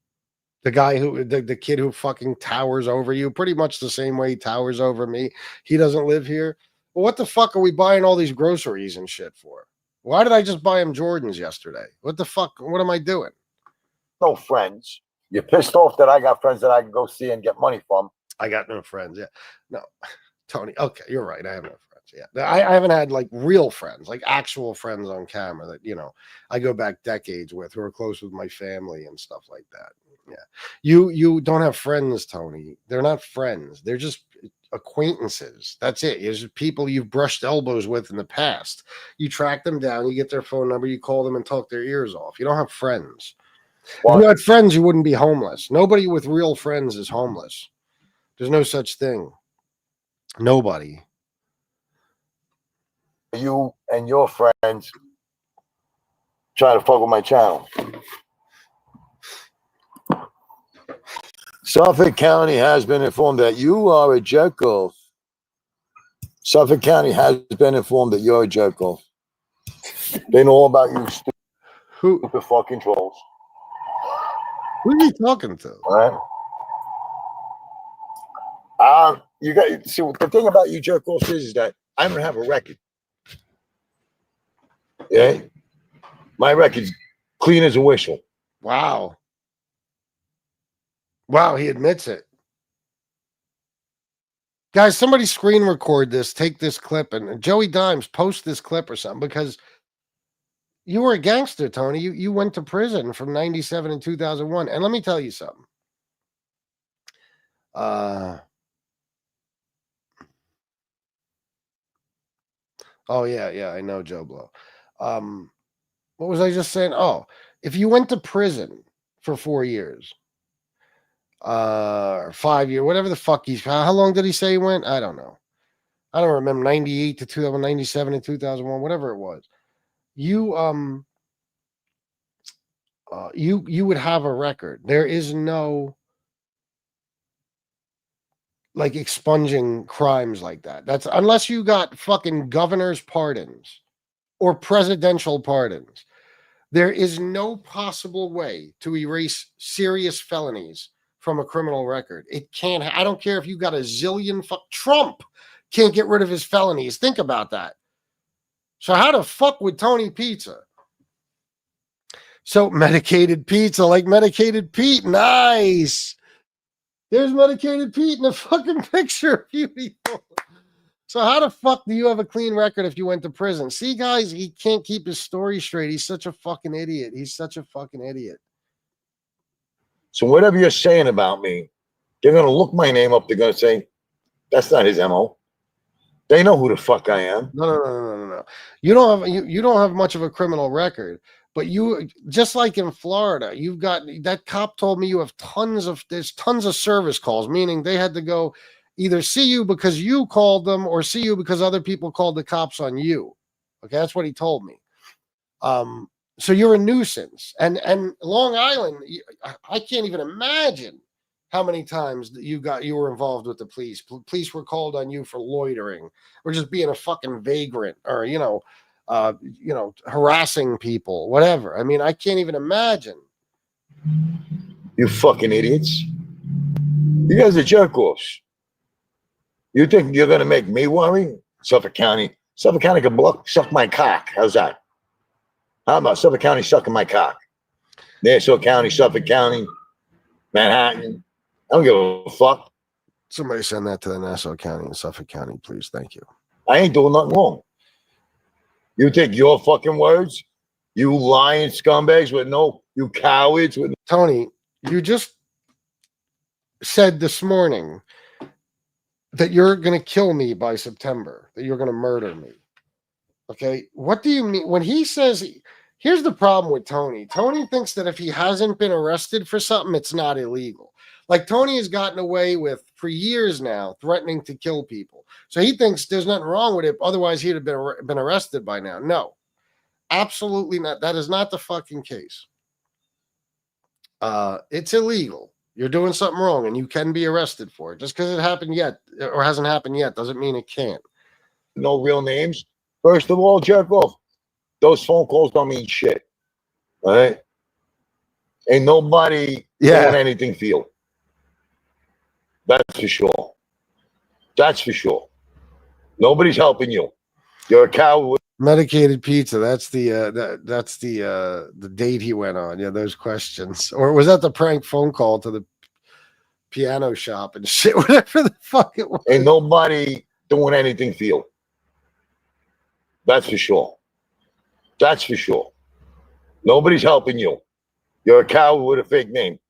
E: The guy the kid who fucking towers over you, pretty much the same way he towers over me. He doesn't live here. Well, what the fuck are we buying all these groceries and shit for? Why did I just buy him Jordans yesterday? What the fuck? What am I doing?
F: No friends. You're pissed off that I got friends that I can go see and get money from.
E: I got no friends. Yeah. No, Tony. Okay, you're right. I have no friends. Yeah. I haven't had like real friends, like actual friends on camera that, you know, I go back decades with, who are close with my family and stuff like that. Yeah. You don't have friends, Tony. They're not friends. They're just acquaintances. That's it. It's just people you've brushed elbows with in the past. You track them down, you get their phone number, you call them and talk their ears off. You don't have friends. If you had friends, you wouldn't be homeless. Nobody with real friends is homeless. There's no such thing. Nobody.
F: You and your friends try to fuck with my channel. Suffolk County has been informed that you are a jerk off. Suffolk County has been informed that you're a jerk off. They know all about you, stupid fucking trolls.
E: Who are you talking to?
F: All right. You got see the thing about you jerk offs is that I don't have a record. Yeah, my record's clean as a whistle.
E: Wow. Wow, he admits it. Guys, somebody screen record this, take this clip, and Joey Dimes, post this clip or something, because you were a gangster, Tony. You went to prison from 97 and 2001. And let me tell you something. Oh, yeah, I know, Joe Blow. What was I just saying? Oh, if you went to prison for 4 years, 5 years, whatever the fuck how long did he say he went? I don't know. I don't remember. 98 to 2097 and 2001, whatever it was. You would have a record. There is no like expunging crimes like that. That's unless you got fucking governor's pardons or presidential pardons. There is no possible way to erase serious felonies from a criminal record. It can't. I don't care if you got a zillion. Trump can't get rid of his felonies. Think about that. So how the fuck would Tony Pizza? So medicated pizza, like medicated Pete. Nice. There's medicated Pete in the fucking picture of you people. So how the fuck do you have a clean record if you went to prison? See, guys, he can't keep his story straight. He's such a fucking idiot. He's such a fucking idiot.
F: So whatever you're saying about me, they're going to look my name up. They're going to say, that's not his MO. They know who the fuck I am.
E: No. You don't have much of a criminal record, but you, just like in Florida, you've got, that cop told me you have there's tons of service calls, meaning they had to go either see you because you called them or see you because other people called the cops on you. Okay, that's what he told me. So you're a nuisance. And Long Island, I can't even imagine how many times you were involved with the police. Police were called on you for loitering or just being a fucking vagrant or, harassing people, whatever. I mean, I can't even imagine.
F: You fucking idiots. You guys are jerk-offs. You think you're going to make me worry? Suffolk County can suck my cock. How's that? How about Suffolk County sucking my cock? Nassau County, Suffolk County, Manhattan. I don't give a fuck.
E: Somebody send that to the Nassau County and Suffolk County, please. Thank you.
F: I ain't doing nothing wrong. You take your fucking words, you lying scumbags you cowards with.
E: Tony, you just said this morning that you're going to kill me by September, that you're going to murder me. Okay. What do you mean when he says, here's the problem with Tony. Tony thinks that if he hasn't been arrested for something, it's not illegal. Like Tony has gotten away with for years now, threatening to kill people. So he thinks there's nothing wrong with it. Otherwise he'd have been arrested by now. No, absolutely not. That is not the fucking case. it's illegal. You're doing something wrong, and you can be arrested for it. Just because it happened yet or hasn't happened yet doesn't mean it can't.
F: No real names. First of all, jerk off. Those phone calls don't mean shit. All right? Ain't nobody doing anything for you. That's for sure. That's for sure. Nobody's helping you. You're a coward.
E: Medicated pizza. That's the the date he went on. Yeah, those questions. Or was that the prank phone call to the piano shop and shit? Whatever the fuck it was.
F: Ain't nobody doing anything for you. That's for sure. That's for sure. Nobody's helping you. You're a coward with a fake name.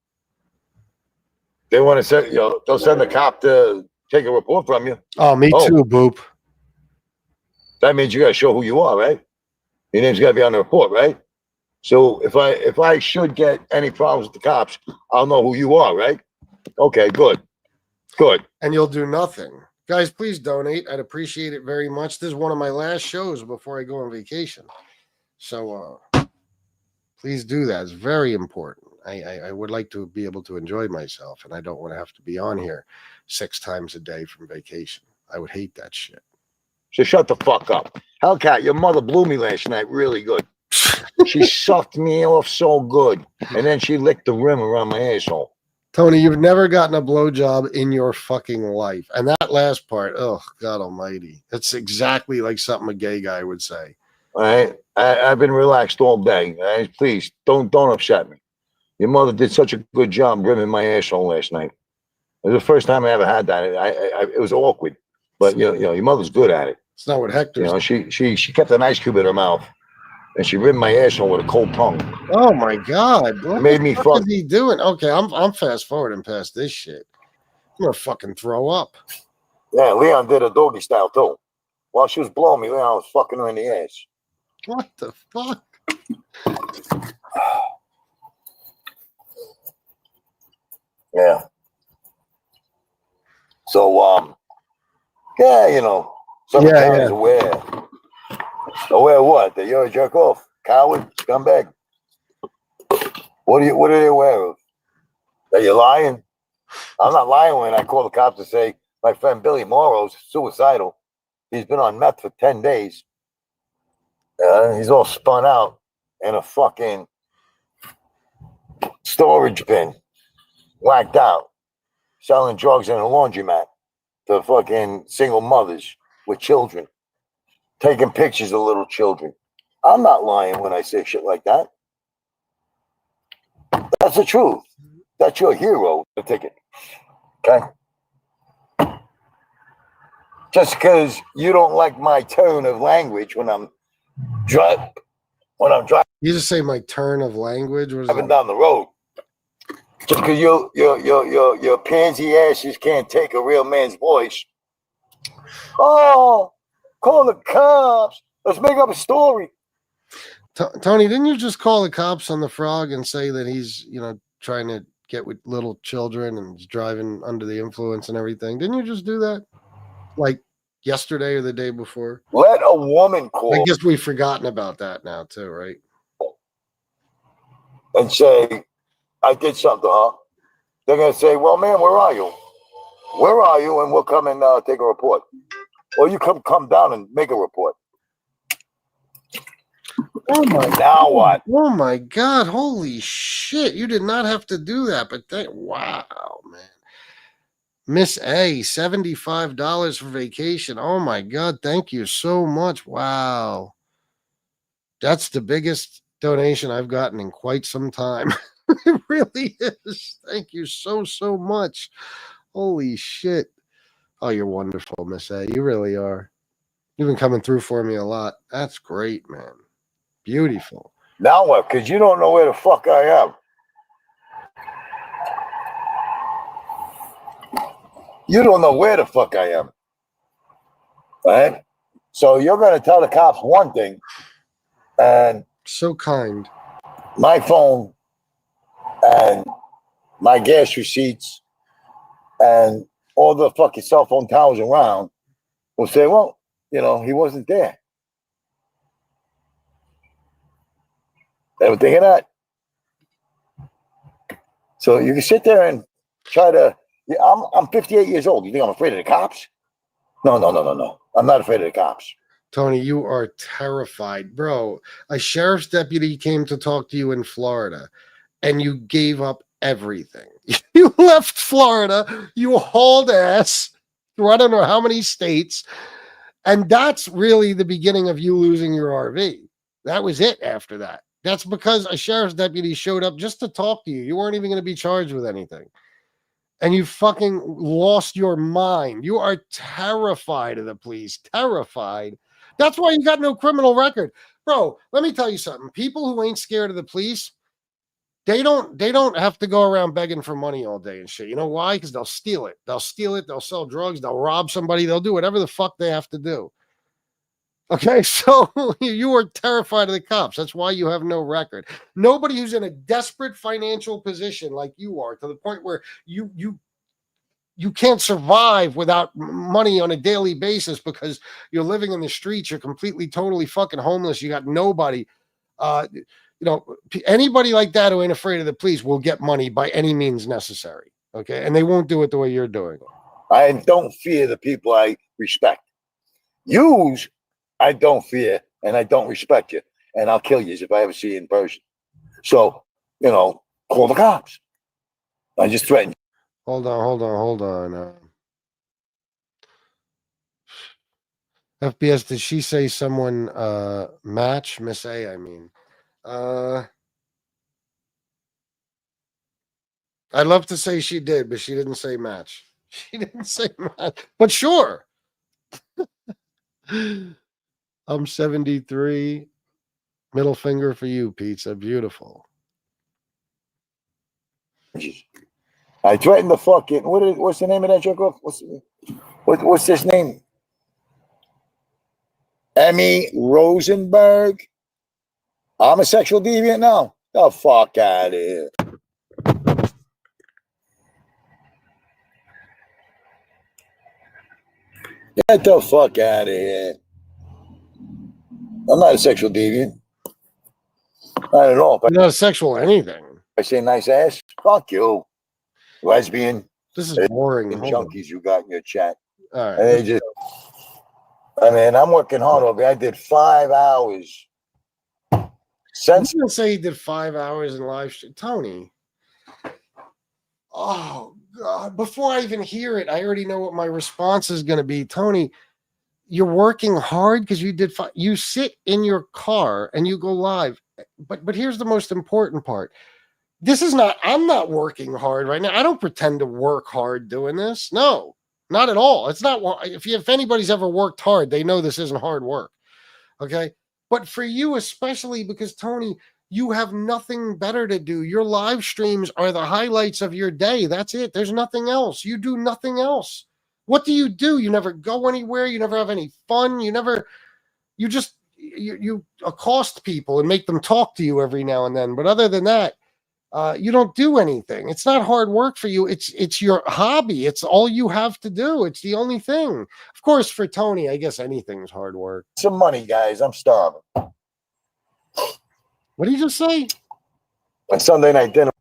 F: They want to send, they'll send a cop to take a report from you.
E: Oh, me too, Boop.
F: That means you got to show who you are, right? Your name's got to be on the report, right? So if I should get any problems with the cops, I'll know who you are, right? Okay, good. Good.
E: And you'll do nothing. Guys, please donate. I'd appreciate it very much. This is one of my last shows before I go on vacation. So please do that. It's very important. I would like to be able to enjoy myself, and I don't want to have to be on here 6 times a day from vacation. I would hate that shit.
F: So shut the fuck up. Hellcat, your mother blew me last night really good. She sucked me off so good, and then she licked the rim around my asshole.
E: Tony, you've never gotten a blowjob in your fucking life. And that last part, oh, God almighty. It's exactly like something a gay guy would say.
F: All right? I've been relaxed all day. All right? Please, don't upset me. Your mother did such a good job rimming my asshole last night. It was the first time I ever had that. It was awkward. But, your mother's good at it.
E: It's not what Hector's.
F: She kept an ice cube in her mouth. And she rimmed my asshole with a cold tongue.
E: Oh my God! What
F: made me fuck.
E: What is he doing? Okay, I'm fast forwarding past this shit. I'm gonna fucking throw up.
F: Yeah, Leon did a doggy style too. While she was blowing me, Leon was fucking her in the ass.
E: What the fuck?
F: Yeah. So some guys aware. Aware what? That you're a jerk off, coward, scumbag. What are they aware of? That you're lying? I'm not lying when I call the cops to say my friend Billy Morrow's suicidal. He's been on meth for 10 days. He's all spun out in a fucking storage bin, whacked out, selling drugs in a laundromat to fucking single mothers with children, taking pictures of little children. I'm not lying when I say shit like that. That's the truth. That's your hero, the ticket. Okay? Just because you don't like my tone of language when I'm driving.
E: You just say my turn of language?
F: Driving down the road. Just because your pansy asses can't take a real man's voice. Oh, call the cops. Let's make up a story.
E: Tony, didn't you just call the cops on the frog and say that he's, trying to get with little children and driving under the influence and everything? Didn't you just do that? Like yesterday or the day before?
F: Let a woman call.
E: I guess we've forgotten about that now too, right?
F: And say, I did something, huh? They're going to say, well, man, where are you? Where are you? And we'll come and take a report. Or you come down and make a report.
E: Oh my
F: now
E: God.
F: What?
E: Oh my God. Holy shit. You did not have to do that, but wow, man. Miss A, $75 for vacation. Oh my God. Thank you so much. Wow. That's the biggest donation I've gotten in quite some time. It really is. Thank you so much. Holy shit. Oh, you're wonderful, Miss A. You really are. You've been coming through for me a lot. That's great, man. Beautiful.
F: Now what? Because you don't know where the fuck I am. You don't know where the fuck I am. Right? So you're going to tell the cops one thing. And
E: so kind.
F: My phone and my gas receipts and all the fucking cell phone towers around will say, well, he wasn't there. Ever think of that? So you can sit there and try to. Yeah, I'm 58 years old. You think I'm afraid of the cops? No. I'm not afraid of the cops.
E: Tony, you are terrified, bro. A sheriff's deputy came to talk to you in Florida, and you gave up everything. You left Florida. You hauled ass through I don't know how many states, and that's really the beginning of you losing your RV. That was it. After that, that's because a sheriff's deputy showed up just to talk to you. You weren't even going to be charged with anything. And you fucking lost your mind. You are terrified of the police. Terrified. That's why you got no criminal record. Bro, let me tell you something. People who ain't scared of the police, they don't have to go around begging for money all day and shit. You know why? Because they'll steal it. They'll steal it. They'll sell drugs. They'll rob somebody. They'll do whatever the fuck they have to do. Okay, so you are terrified of the cops. That's why you have no record. Nobody who's in a desperate financial position like you are, to the point where you can't survive without money on a daily basis because you're living in the streets. You're completely, totally fucking homeless. You got nobody. Anybody like that who ain't afraid of the police will get money by any means necessary. Okay, and they won't do it the way you're doing it.
F: I don't fear the people I respect. Yous, I don't fear, and I don't respect you, and I'll kill you if I ever see you in person. So, call the cops. I just threatened.
E: Hold on. FBS, did she say someone match? Miss A, I mean. I'd love to say she did, but she didn't say match. She didn't say match. But sure. I'm 73. Middle finger for you, pizza. Beautiful.
F: I threatened the fucking what's the name of that jerk off? What's this name? Emmy Rosenberg. I'm a sexual deviant now. The fuck out of here. Get the fuck out of here. I'm not a sexual deviant. Not at all.
E: You're not a sexual anything.
F: I say nice ass. Fuck you. Lesbian.
E: This is boring.
F: Junkies you got in your chat.
E: All right.
F: And they just, I'm working hard over here. I did 5 hours. Since
E: you say he did 5 hours in live stream. Tony. Oh, God. Before I even hear it, I already know what my response is going to be. Tony, you're working hard because you did you sit in your car and you go live. But here's the most important part. I'm not working hard right now. I don't pretend to work hard doing this. No, not at all. It's not. If anybody's ever worked hard, they know this isn't hard work. Okay. But for you, especially because Tony, you have nothing better to do. Your live streams are the highlights of your day. That's it. There's nothing else. You do nothing else. What do? You never go anywhere. You never have any fun. You accost people and make them talk to you every now and then. But other than that, you don't do anything. It's not hard work for you. It's your hobby. It's all you have to do. It's the only thing. Of course, for Tony, I guess anything's hard work.
F: Some money, guys. I'm starving.
E: What did you just say?
F: On Sunday night dinner.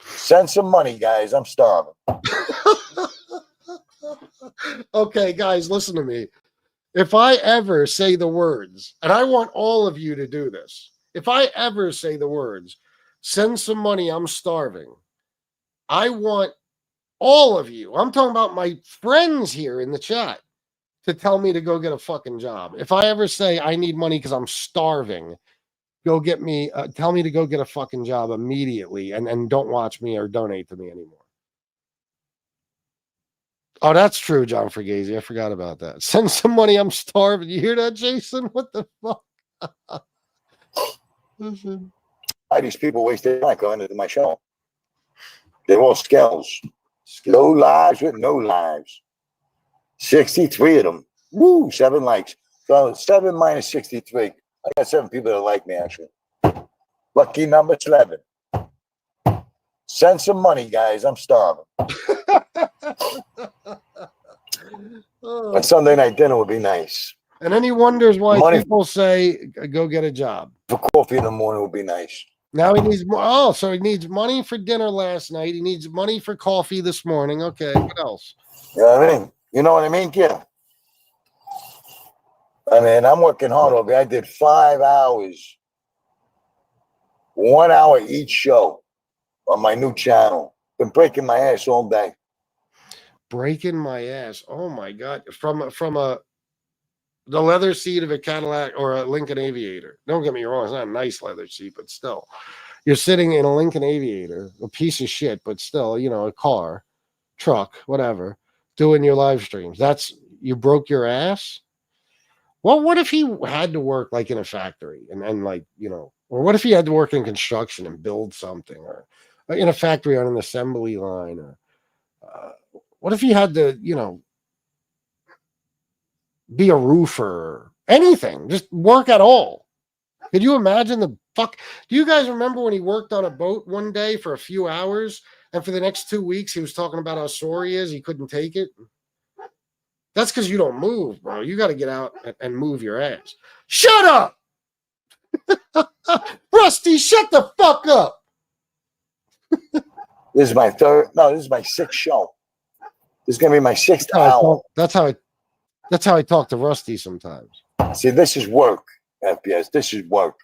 F: Send some money, guys. I'm starving.
E: Okay, guys, listen to me. If I ever say the words, and I want all of you to do this, if I ever say the words, send some money, I'm starving, I want all of you, I'm talking about my friends here in the chat, to tell me to go get a fucking job. If I ever say I need money because I'm starving, tell me to go get a fucking job immediately and don't watch me or donate to me anymore. Oh, that's true, John Fregazi. I forgot about that. Send some money. I'm starving. You hear that, Jason? What the fuck? Listen.
F: Why these people waste their time going into my show? They're all skills. Low lives with no lives. 63 of them. Woo, 7 likes. So 7 minus 63. I got 7 people that like me, actually. Lucky number 11. Send some money, guys. I'm starving. But Sunday night dinner would be nice.
E: And then he wonders why people say, go get a job.
F: For coffee in the morning would be nice.
E: Now he needs more. Oh, so he needs money for dinner last night. He needs money for coffee this morning. Okay, what else?
F: You know what I mean? You know what I mean, kid? I mean, I'm working hard over here. I did 5 hours, 1 hour each show on my new channel. Been breaking my ass all day.
E: Breaking my ass. Oh my god! From the leather seat of a Cadillac or a Lincoln Aviator. Don't get me wrong; it's not a nice leather seat, but still, you're sitting in a Lincoln Aviator, a piece of shit, but still, you know, a car, truck, whatever, doing your live streams. That's you broke your ass. Well, what if he had to work like in a factory and like, you know, or what if he had to work in construction and build something or in a factory on an assembly line or what if he had to, you know, be a roofer, anything, just work at all? Could you imagine the fuck? Do you guys remember when he worked on a boat one day for a few hours and for the next 2 weeks he was talking about how sore he is, he couldn't take it? That's because you don't move, bro. You got to get out and move your ass. Shut up! Rusty, shut the fuck up!
F: This is my sixth show. This is going to be my sixth hour.
E: That's how I talk to Rusty sometimes.
F: See, this is work, FBS. This is work.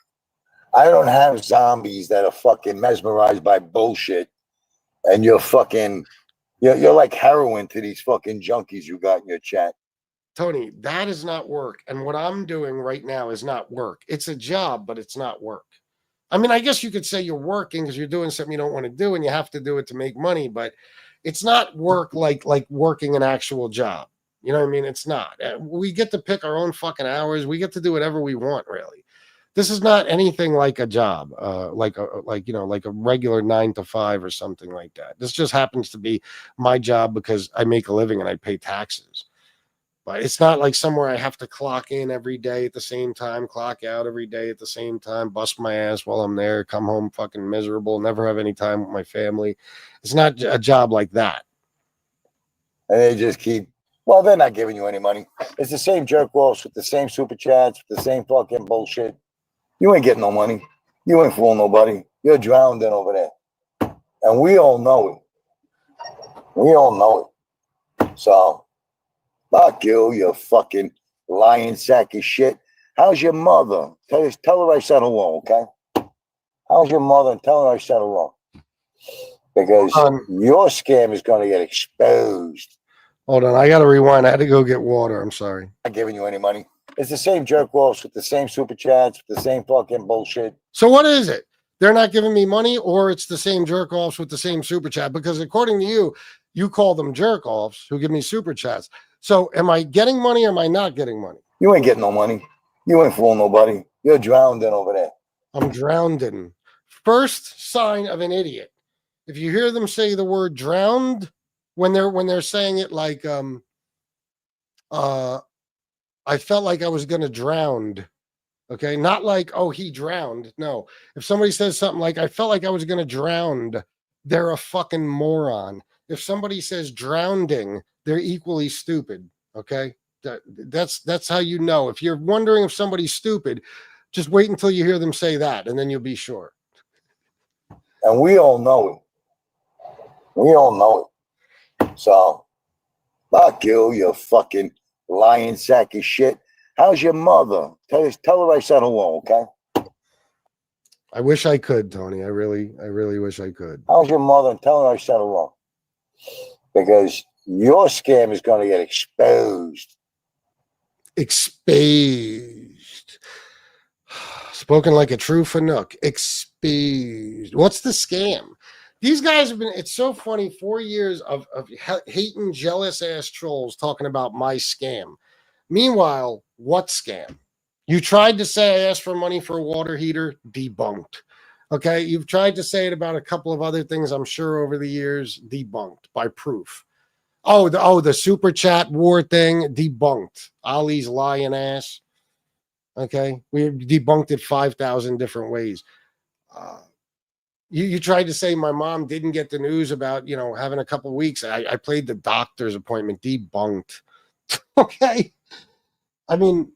F: I don't have zombies that are fucking mesmerized by bullshit and you're like heroin to these fucking junkies you got in your chat.
E: Tony, that is not work. And what I'm doing right now is not work. It's a job, but it's not work. I mean, I guess you could say you're working because you're doing something you don't want to do and you have to do it to make money, but it's not work like working an actual job. You know what I mean? It's not. We get to pick our own fucking hours. We get to do whatever we want, really. This is not anything like a job, like a regular 9 to 5 or something like that. This just happens to be my job because I make a living and I pay taxes. But it's not like somewhere I have to clock in every day at the same time, clock out every day at the same time, bust my ass while I'm there, come home fucking miserable, never have any time with my family. It's not a job like that.
F: And they just keep, well, they're not giving you any money. It's the same jerk offs with the same super chats, with the same fucking bullshit. You ain't getting no money. You ain't fooling nobody. You're drowning over there. And we all know it. We all know it. So, fuck you fucking lying sack of shit. How's your mother? Tell her I said hello, okay? How's your mother? And tell her I said hello. Because your scam is going to get exposed.
E: Hold on, I got to rewind. I had to go get water. I'm sorry.
F: Not giving you any money. It's the same jerk offs with the same super chats, with the same fucking bullshit.
E: So what is it? They're not giving me money, or it's the same jerk offs with the same super chat? Because according to you, you call them jerk offs who give me super chats. So am I getting money or am I not getting money?
F: You ain't getting no money. You ain't fooling nobody. You're drowning over there. I'm
E: drowning. First sign of an idiot. If you hear them say the word drowned when they're saying it like I felt like I was gonna drown. Okay, not like, oh, he drowned. No, if somebody says something like I felt like I was gonna drown, they're a fucking moron. If somebody says drowning, they're equally stupid. Okay, that's how you know. If you're wondering if somebody's stupid, just wait until you hear them say that, and then you'll be sure.
F: And we all know it. We all know it. So, fuck you fucking lying sack of shit. How's your mother? Tell her I said hello, okay?
E: I wish I could, Tony. I really wish I could.
F: How's your mother? And tell her I said hello. Because your scam is going to get exposed.
E: Exposed. Spoken like a true Fanuc. Exposed. What's the scam? These guys have been, it's so funny, 4 years of hating, jealous ass trolls talking about my scam. Meanwhile, what scam? You tried to say I asked for money for a water heater, debunked. Okay, you've tried to say it about a couple of other things, I'm sure, over the years, debunked by proof. The super chat war thing, debunked. Ali's lying ass. Okay, we debunked it 5,000 different ways. You tried to say my mom didn't get the news about, having a couple of weeks. I played the doctor's appointment, debunked. Okay. I mean,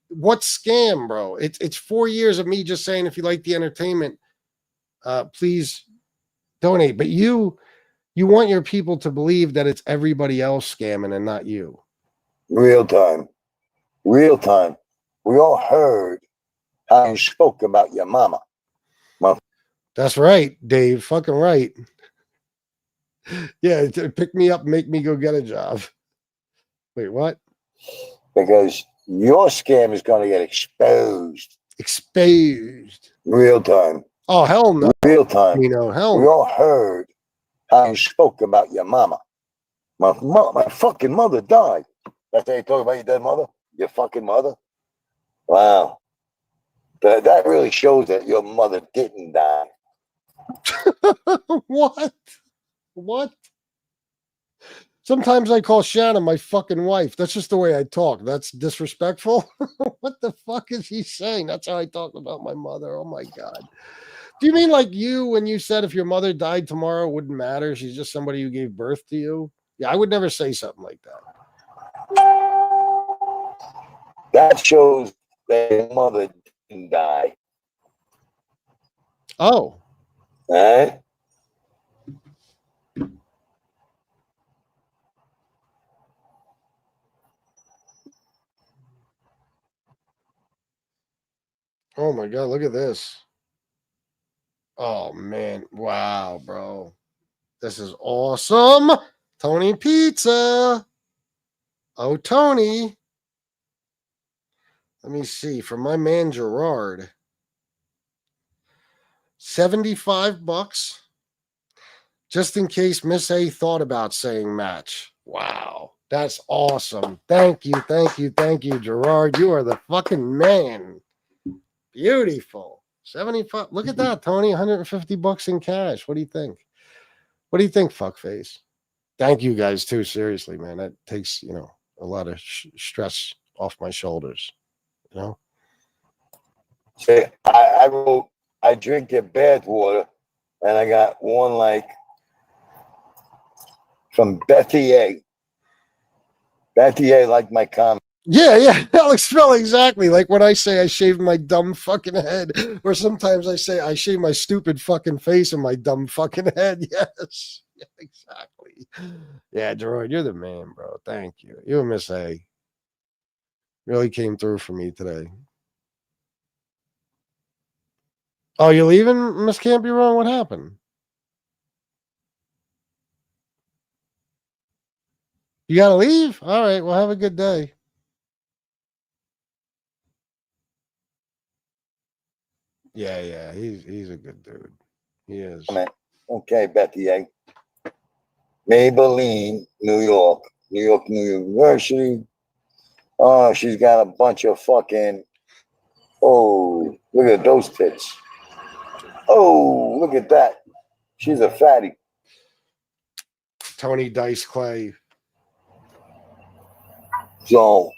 E: what scam, bro? It's 4 years of me just saying, if you like the entertainment, please donate. But you want your people to believe that it's everybody else scamming and not you.
F: Real time. Real time. We all heard how you spoke about your mama.
E: That's right, Dave. Fucking right. Yeah, pick me up and make me go get a job. Wait, what?
F: Because your scam is going to get exposed.
E: Exposed.
F: Real time.
E: Oh, hell no.
F: Real time.
E: You know, hell
F: We
E: no.
F: all heard how you spoke about your mama. My fucking mother died. That's how you talk about your dead mother? Your fucking mother? Wow. That really shows that your mother didn't die.
E: What? What? Sometimes I call Shannon my fucking wife. That's just the way I talk. That's disrespectful. What the fuck is he saying? That's how I talk about my mother. Oh my God. Do you mean like you when you said if your mother died tomorrow, it wouldn't matter? She's just somebody who gave birth to you? Yeah, I would never say something like that.
F: That shows that your mother didn't die.
E: Oh.
F: All right?
E: Oh my God, look at this. Oh man. Wow, bro. This is awesome. Tony Pizza. Oh, Tony. Let me see. For my man Gerard. $75. Just in case Miss A thought about saying match. Wow. That's awesome. Thank you, Gerard. You are the fucking man. Beautiful. 75. Look at that, Tony. $150 in cash. What do you think? What do you think, fuckface? Thank you guys too. Seriously, man. That takes, a lot of stress off my shoulders.
F: Say, I wrote, I drink your bath water, and I got one from Bethy A. Bethy A liked my comment.
E: Yeah. That'll spell exactly like when I say I shaved my dumb fucking head, or sometimes I say I shave my stupid fucking face and my dumb fucking head. Yes. Yeah, exactly. Yeah, Gerard, you're the man, bro. Thank you. You and Miss A really came through for me today. Oh, you're leaving, Miss Can't Be Wrong? What happened? You gotta leave? All right, well, have a good day. Yeah, he's a good dude. He is.
F: Okay, Bethy A. Maybelline, New York University. Oh, she's got a bunch of fucking. Oh, look at those tits. Oh, look at that. She's a fatty.
E: Tony Dice Clay.
F: So,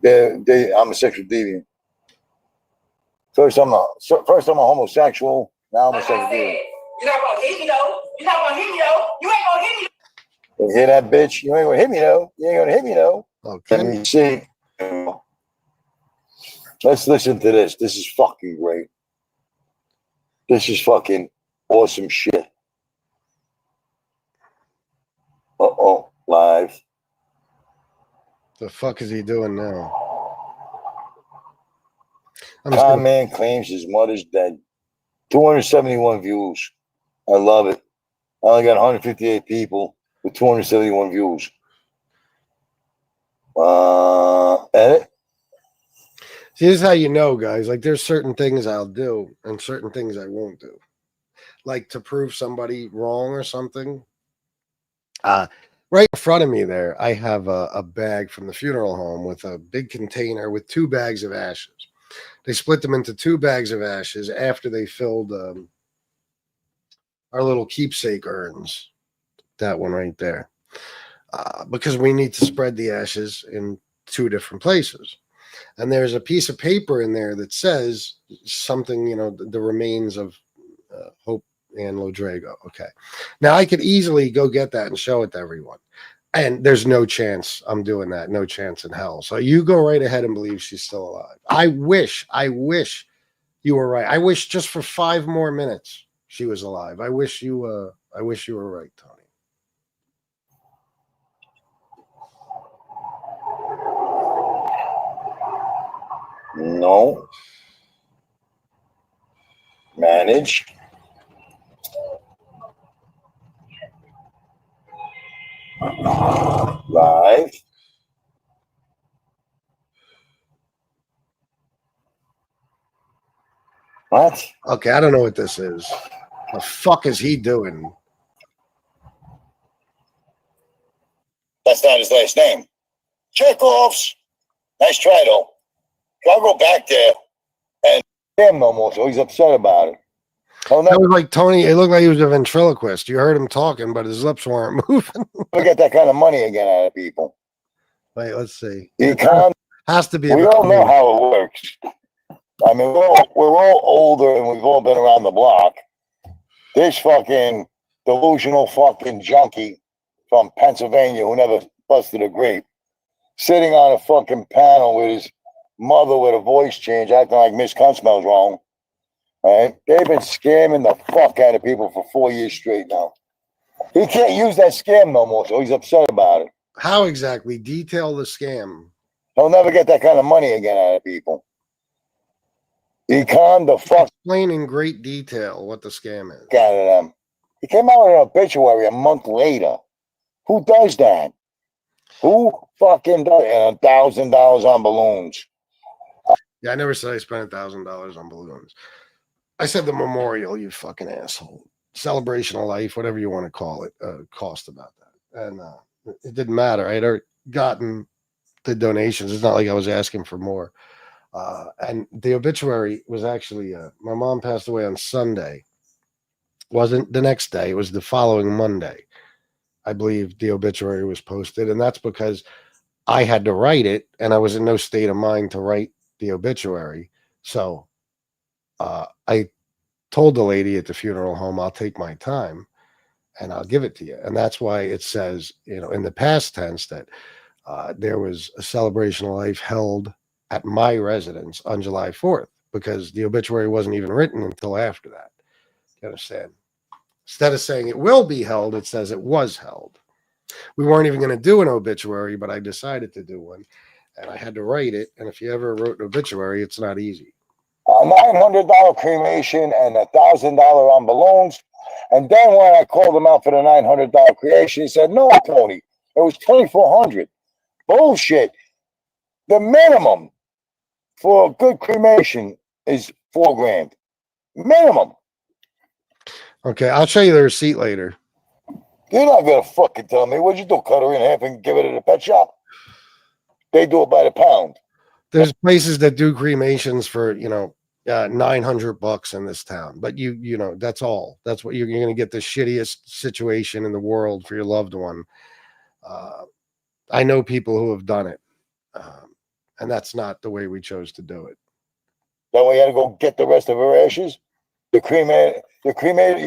F: I'm a sexual deviant. First, I'm a homosexual. Now I'm a sexual deviant.
G: You're not gonna hit me though. You're not gonna hit me though. You ain't gonna hit me.
F: You hear that, bitch? You ain't gonna hit me though. You ain't gonna hit me though.
E: Okay.
F: Let me see. Let's listen to this. This is fucking great. This is fucking awesome shit. Uh-oh, live.
E: The fuck is he doing now?
F: Con man claims his mother's dead. 271 views. I love it. I only got 158 people with 271 views. Edit.
E: See, this is how you know, guys. Like, there's certain things I'll do and certain things I won't do. Like, to prove somebody wrong or something. Right in front of me there, I have a bag from the funeral home with a big container with 2 bags of ashes. They split them into 2 bags of ashes after they filled our little keepsake urns. That one right there. Because we need to spread the ashes in 2 different places. And there's a piece of paper in there that says something, the remains of Hope and Lodrego. Okay. Now I could easily go get that and show it to everyone. And there's no chance I'm doing that. No chance in hell. So you go right ahead and believe she's still alive. I wish You were right. I wish just for 5 more minutes she was alive. I wish you were right, Tony.
F: No. Manage. Live. What?
E: Okay, I don't know what this is. The fuck is he doing?
F: That's not his last name. Chekhov's. Nice try, though. I'll go back there and him no more, so he's upset about it. Oh,
E: That
F: no.
E: was like Tony. It looked like he was a ventriloquist. You heard him talking, but his lips weren't moving.
F: Never get that kind of money again out of people.
E: Wait, let's see.
F: You can't.
E: Has to be.
F: We all know how it works. I mean, we're all older and we've all been around the block. This fucking delusional fucking junkie from Pennsylvania who never busted a grape, sitting on a fucking panel with his mother with a voice change, acting like Miss Cunt smells wrong. Right? They've been scamming the fuck out of people for 4 years straight now. He can't use that scam no more, so he's upset about it.
E: How exactly? Detail the scam.
F: He'll never get that kind of money again out of people. He conned the fuck
E: Explain in great detail what the scam is.
F: out of them. He came out with an obituary a month later. Who does that? Who fucking does it? $1,000 on balloons.
E: Yeah, I never said I spent $1,000 on balloons. I said the memorial, you fucking asshole. Celebration of life, whatever you want to call it, cost about that. And it didn't matter. I had already gotten the donations. It's not like I was asking for more. And the obituary was actually, my mom passed away on Sunday. Wasn't the next day. It was the following Monday. I believe the obituary was posted. And that's because I had to write it and I was in no state of mind to write the obituary. So I told the lady at the funeral home, I'll take my time and I'll give it to you. And that's why it says, in the past tense that there was a celebration of life held at my residence on July 4th, because the obituary wasn't even written until after that. You understand? Instead of saying it will be held, it says it was held. We weren't even going to do an obituary, but I decided to do one. And I had to write it. And if you ever wrote an obituary, it's not easy.
F: A $900 cremation and $1,000 on balloons. And then when I called him out for the $900 creation, he said, "No, Tony, it was $2,400. Bullshit. The minimum for a good cremation is $4,000. Minimum.
E: Okay, I'll show you the receipt later.
F: You're not gonna fucking tell me. What'd you do? Cut her in half and give it at a pet shop? They do it by the pound.
E: There's places that do cremations for, $900 in this town, but that's all. That's what you're going to get, the shittiest situation in the world for your loved one. I know people who have done it, and that's not the way we chose to do it.
F: Then we had to go get the rest of her ashes. The cremated. You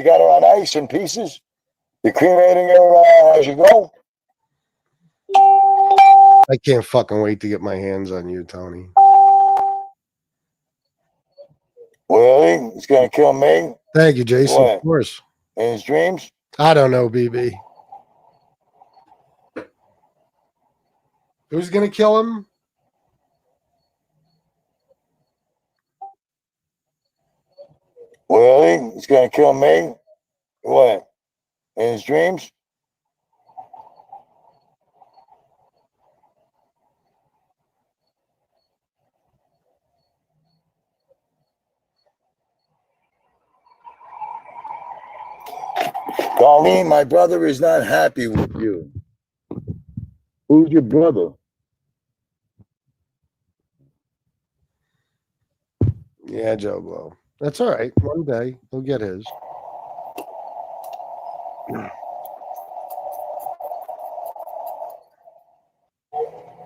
F: got her on ice in pieces. You're cremating her as you go.
E: I can't fucking wait to get my hands on you, Tony.
F: Really? He's gonna kill me?
E: Thank you, Jason.
F: What?
E: Of course.
F: In his dreams?
E: I don't know, BB. Who's gonna kill him?
F: Really? He's gonna kill me? What? In his dreams? Darlene, my brother is not happy with you. Who's your brother?
E: Yeah, Joe Blow. That's all right. One day he'll get his.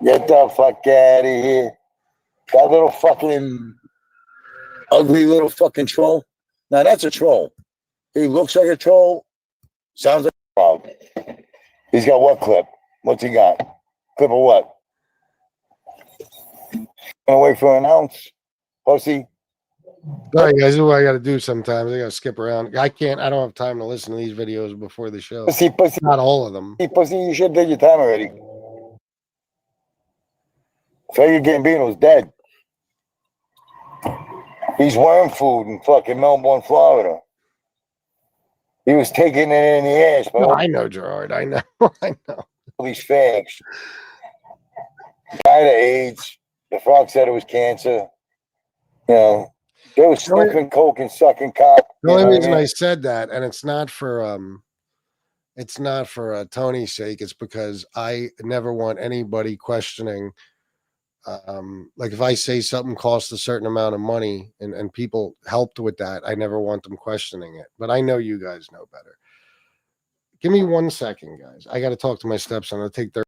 F: Get the fuck out of here. That little fucking ugly little fucking troll. Now that's a troll. He looks like a troll. Sounds like a frog. He's got what clip? What's he got? Clip of what? Gonna wait for an ounce? Pussy?
E: All right, guys, this is what I got to do sometimes. I got to skip around. I don't have time to listen to these videos before the show.
F: Pussy,
E: Not all of them.
F: pussy, you should have did your time already. Faggy Gambino's dead. He's worm food in fucking Melbourne, Florida. He was taking it in the ass,
E: No,
F: bro.
E: I know, Gerard. I know. I know.
F: All these fags. Died of AIDS. The frog said it was cancer. You know, they were sniffing coke and sucking cock.
E: The only reason
F: I
E: I said that, and it's not for Tony's sake. It's because I never want anybody questioning. Like if I say something costs a certain amount of money and people helped with that, I never want them questioning it. But I know you guys know better. Give me 1 second, guys. I got to talk to my stepson. I'll take their.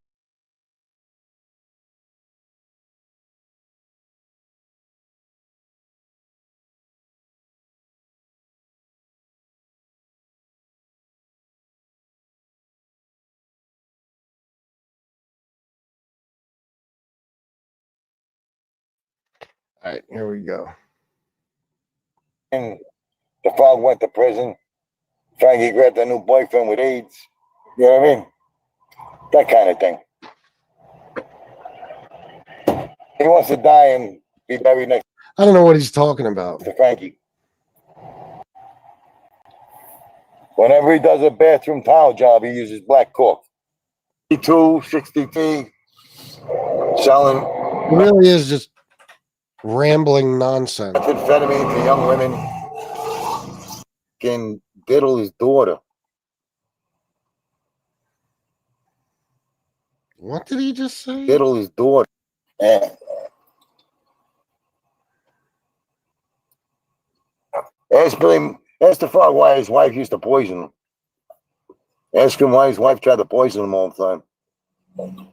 E: All right, here we go.
F: And the frog went to prison. Frankie grabbed a new boyfriend with AIDS. You know what I mean? That kind of thing. He wants to die and be buried next
E: I don't know what he's talking about.
F: to Frankie. Whenever he does a bathroom towel job, he uses black cork. 62, 63, selling
E: It really is just rambling nonsense.
F: methamphetamine to young women. Can diddle his daughter.
E: What did he just say?
F: Diddle his daughter. Ask the frog why his wife used to poison him. Ask him why his wife tried to poison him all the time.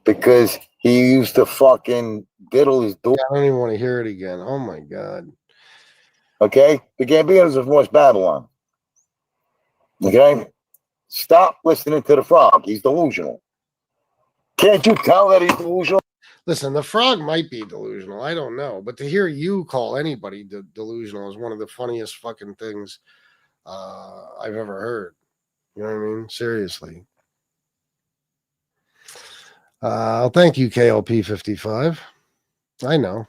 F: Because he used to fucking diddle his daughter.
E: I don't even want to hear it again. Oh my God.
F: Okay? The Gambinos have watched Babylon. Okay? Stop listening to the frog. He's delusional. Can't you tell that he's delusional?
E: Listen, the frog might be delusional. I don't know. But to hear you call anybody delusional is one of the funniest fucking things I've ever heard. You know what I mean? Seriously. Thank you, KLP55. I know.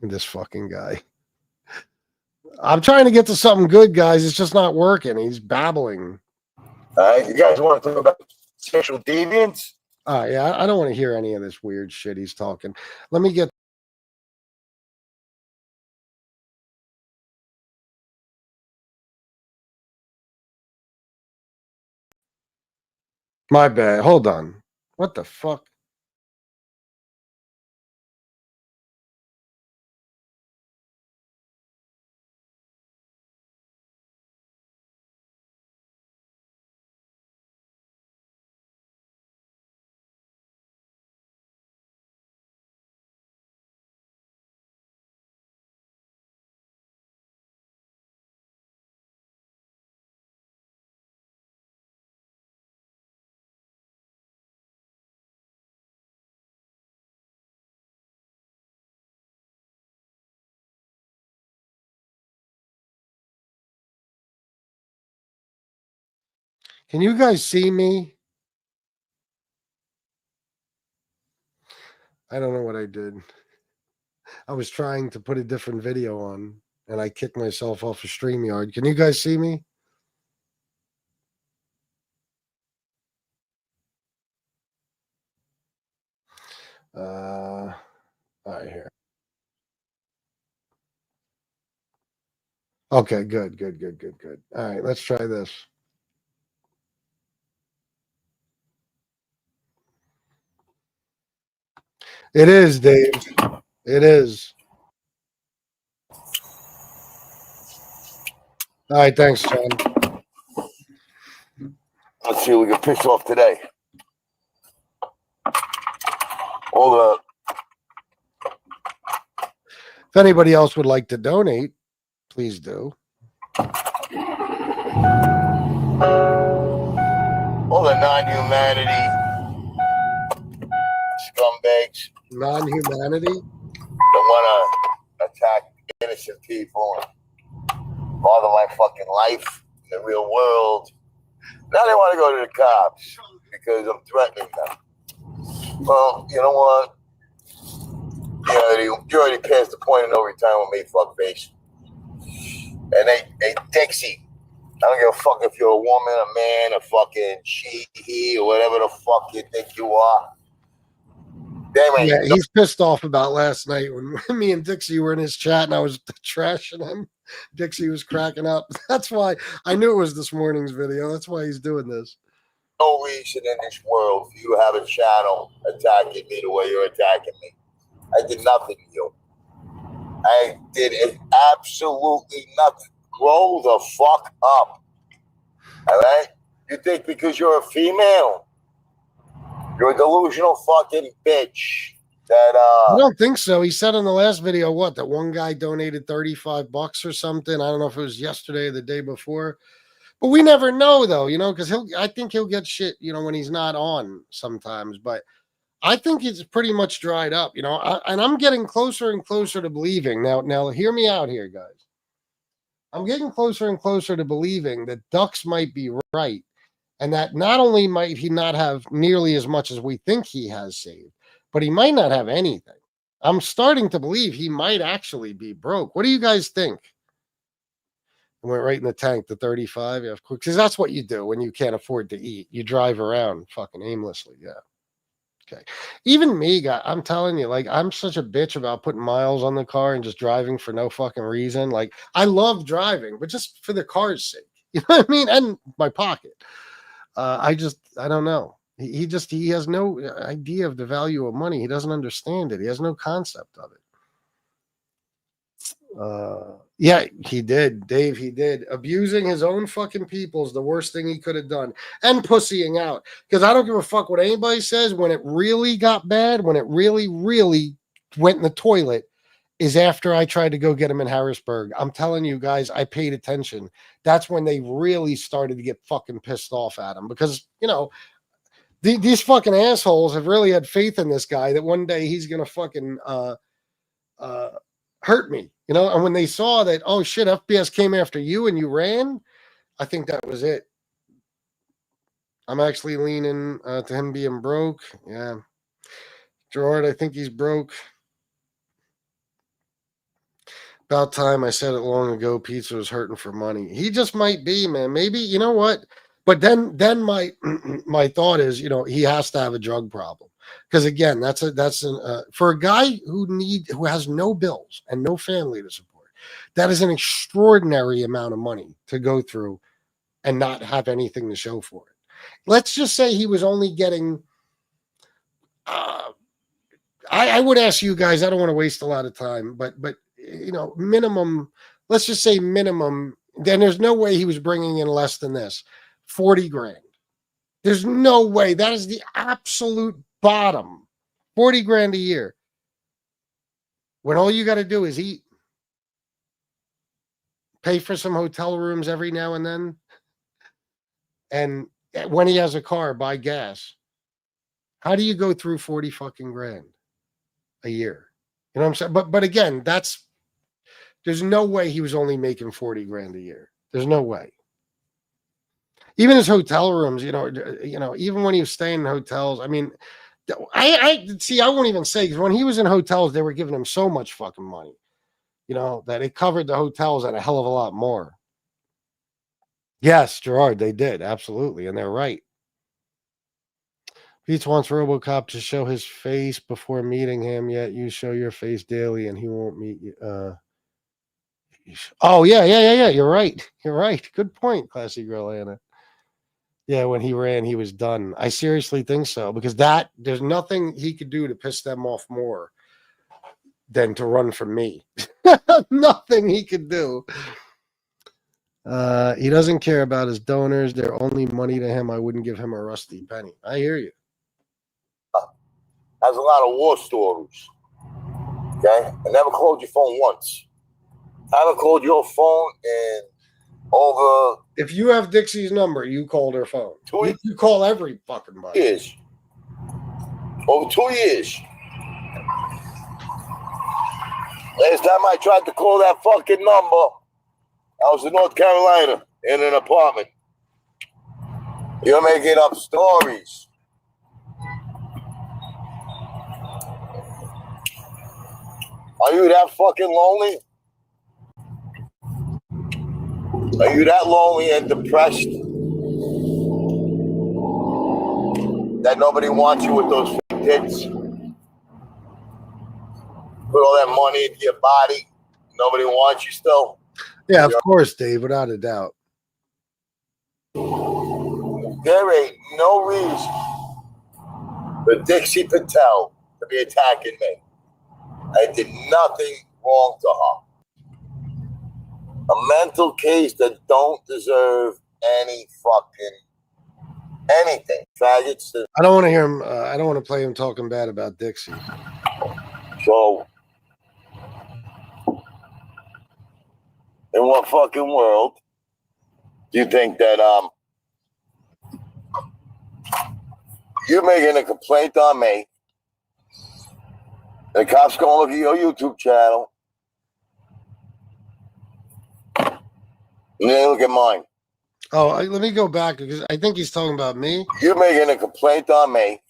E: This fucking guy. I'm trying to get to something good, guys. It's just not working. He's babbling.
F: All right? You guys want to talk about sexual deviance?
E: Yeah, I don't want to hear any of this weird shit he's talking. Let me get. My bad. Hold on. What the fuck? Can you guys see me? I don't know what I did. I was trying to put a different video on and I kicked myself off of StreamYard. Can you guys see me? All right, here. Okay, good. All right, let's try this. It is, Dave. It is. All right, thanks, John.
F: Let's see what we can piss off today. All the
E: If anybody else would like to donate, please do.
F: all the non-humanity scumbags
E: Non-humanity?
F: that want to attack innocent people and bother my fucking life in the real world. Now they want to go to the cops because I'm threatening them. Well, you know what? You already passed the point of no return with me, fuckface. And they Dixie. I don't give a fuck if you're a woman, a man, a fucking she, he, or whatever the fuck you think you are.
E: Yeah, he's pissed off about last night when me and Dixie were in his chat and I was trashing him. Dixie was cracking up. That's why I knew it was this morning's video. That's why he's doing this.
F: No reason in this world for you to have a channel attacking me the way you're attacking me. I did nothing to you. I did absolutely nothing. Grow the fuck up. All right? You think because you're a female, you're a delusional fucking bitch. I
E: don't think so. He said in the last video, that one guy donated $35 or something. I don't know if it was yesterday or the day before. But we never know, though, because I think he'll get shit, when he's not on sometimes. But I think it's pretty much dried up, and I'm getting closer and closer to believing. Now, hear me out here, guys. I'm getting closer and closer to believing that Ducks might be right, and that not only might he not have nearly as much as we think he has saved, but he might not have anything. I'm starting to believe he might actually be broke. What do you guys think? I went right in the tank, the 35, yeah, of course, because that's what you do when you can't afford to eat. You drive around fucking aimlessly, yeah. Okay. Even me, guy, I'm telling you, I'm such a bitch about putting miles on the car and just driving for no fucking reason. I love driving, but just for the car's sake. You know what I mean? And my pocket. I don't know. He has no idea of the value of money. He doesn't understand it. He has no concept of it. Yeah, he did. Dave, he did. Abusing his own fucking people is the worst thing he could have done. And pussying out. Because I don't give a fuck what anybody says. When it really got bad, when it really, really went in the toilet, is after I tried to go get him in Harrisburg. I'm telling you guys, I paid attention. That's when they really started to get fucking pissed off at him. Because, these fucking assholes have really had faith in this guy that one day he's going to fucking hurt me. And when they saw that, oh shit, FBS came after you and you ran, I think that was it. I'm actually leaning to him being broke. Yeah. Gerard, I think he's broke. About time. I said it long ago. Pizza was hurting for money. He just might be, man. Maybe, you know what? But then my my thought is, he has to have a drug problem. Because again, that's for a guy who has no bills and no family to support, that is an extraordinary amount of money to go through and not have anything to show for it. Let's just say he was only getting. I would ask you guys. I don't want to waste a lot of time, but minimum. Let's just say minimum. Then there's no way he was bringing in less than this, $40,000. There's no way. That is the absolute bottom. $40,000 a year. When all you got to do is eat, pay for some hotel rooms every now and then, and when he has a car, buy gas. How do you go through 40 fucking grand a year? You know what I'm saying? But again, there's no way he was only making $40,000 a year. There's no way. Even his hotel rooms, even when he was staying in hotels, I mean, I won't even say, because when he was in hotels, they were giving him so much fucking money, that it covered the hotels and a hell of a lot more. Yes, Gerard, they did. Absolutely. And they're right. Pete wants RoboCop to show his face before meeting him, yet you show your face daily and he won't meet you. Oh, yeah. You're right. Good point, Classy Girl Anna. Yeah, when he ran, he was done. I seriously think so, because there's nothing he could do to piss them off more than to run from me. Nothing he could do. He doesn't care about his donors. They're only money to him. I wouldn't give him a rusty penny. I hear you.
F: Has a lot of war stories. Okay? I never called your phone once. I haven't called your phone in over.
E: If you have Dixie's number, you called her phone. You call every fucking body.
F: Years. Over 2 years. Last time I tried to call that fucking number, I was in North Carolina in an apartment. You're making up stories. Are you that fucking lonely? Are you that lonely and depressed that nobody wants you with those fake tits? Put all that money into your body. Nobody wants you still.
E: Yeah, of course, Dave, without a doubt.
F: There ain't no reason for Dixie Patel to be attacking me. I did nothing wrong to her. A mental case that don't deserve any fucking anything. Faggots.
E: I don't want to hear him. I don't want to play him talking bad about Dixie.
F: So, in what fucking world do you think that you're making a complaint on me? The cops gonna look at your YouTube channel, and they look at mine.
E: Oh, let me go back because I think he's talking about me.
F: You're making a complaint on me.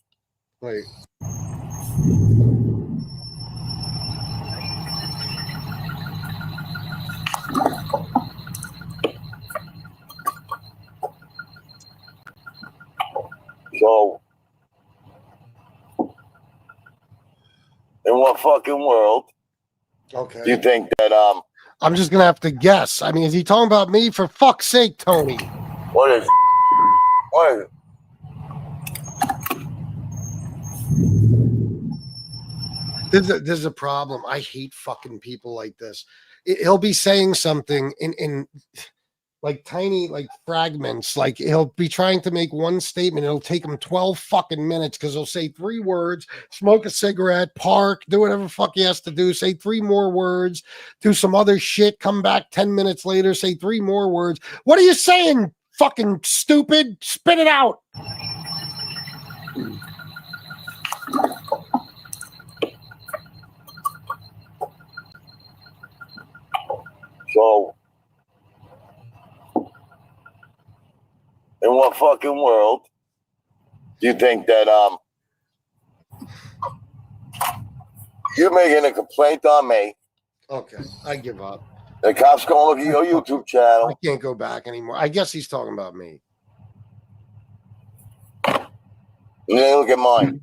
E: Wait.
F: So, in what fucking world
E: Okay.
F: do you think that
E: I'm just gonna have to guess. I mean, is he talking about me? For fuck's sake, Tony.
F: what is it?
E: This is a problem. I hate fucking people like this. He'll be saying something in like tiny like fragments. Like he'll be trying to make one statement. It'll take him 12 fucking minutes because he'll say 3 words, smoke a cigarette, park, do whatever fuck he has to do, say 3 more words, do some other shit, come back 10 minutes later, say 3 more words. What are you saying, fucking stupid? Spit it out.
F: So, in what fucking world do you think that you're making a complaint on me?
E: Okay, I give up.
F: The cops gonna look at your YouTube
E: I
F: channel.
E: can't go back anymore. I guess he's talking about me.
F: And they look at mine.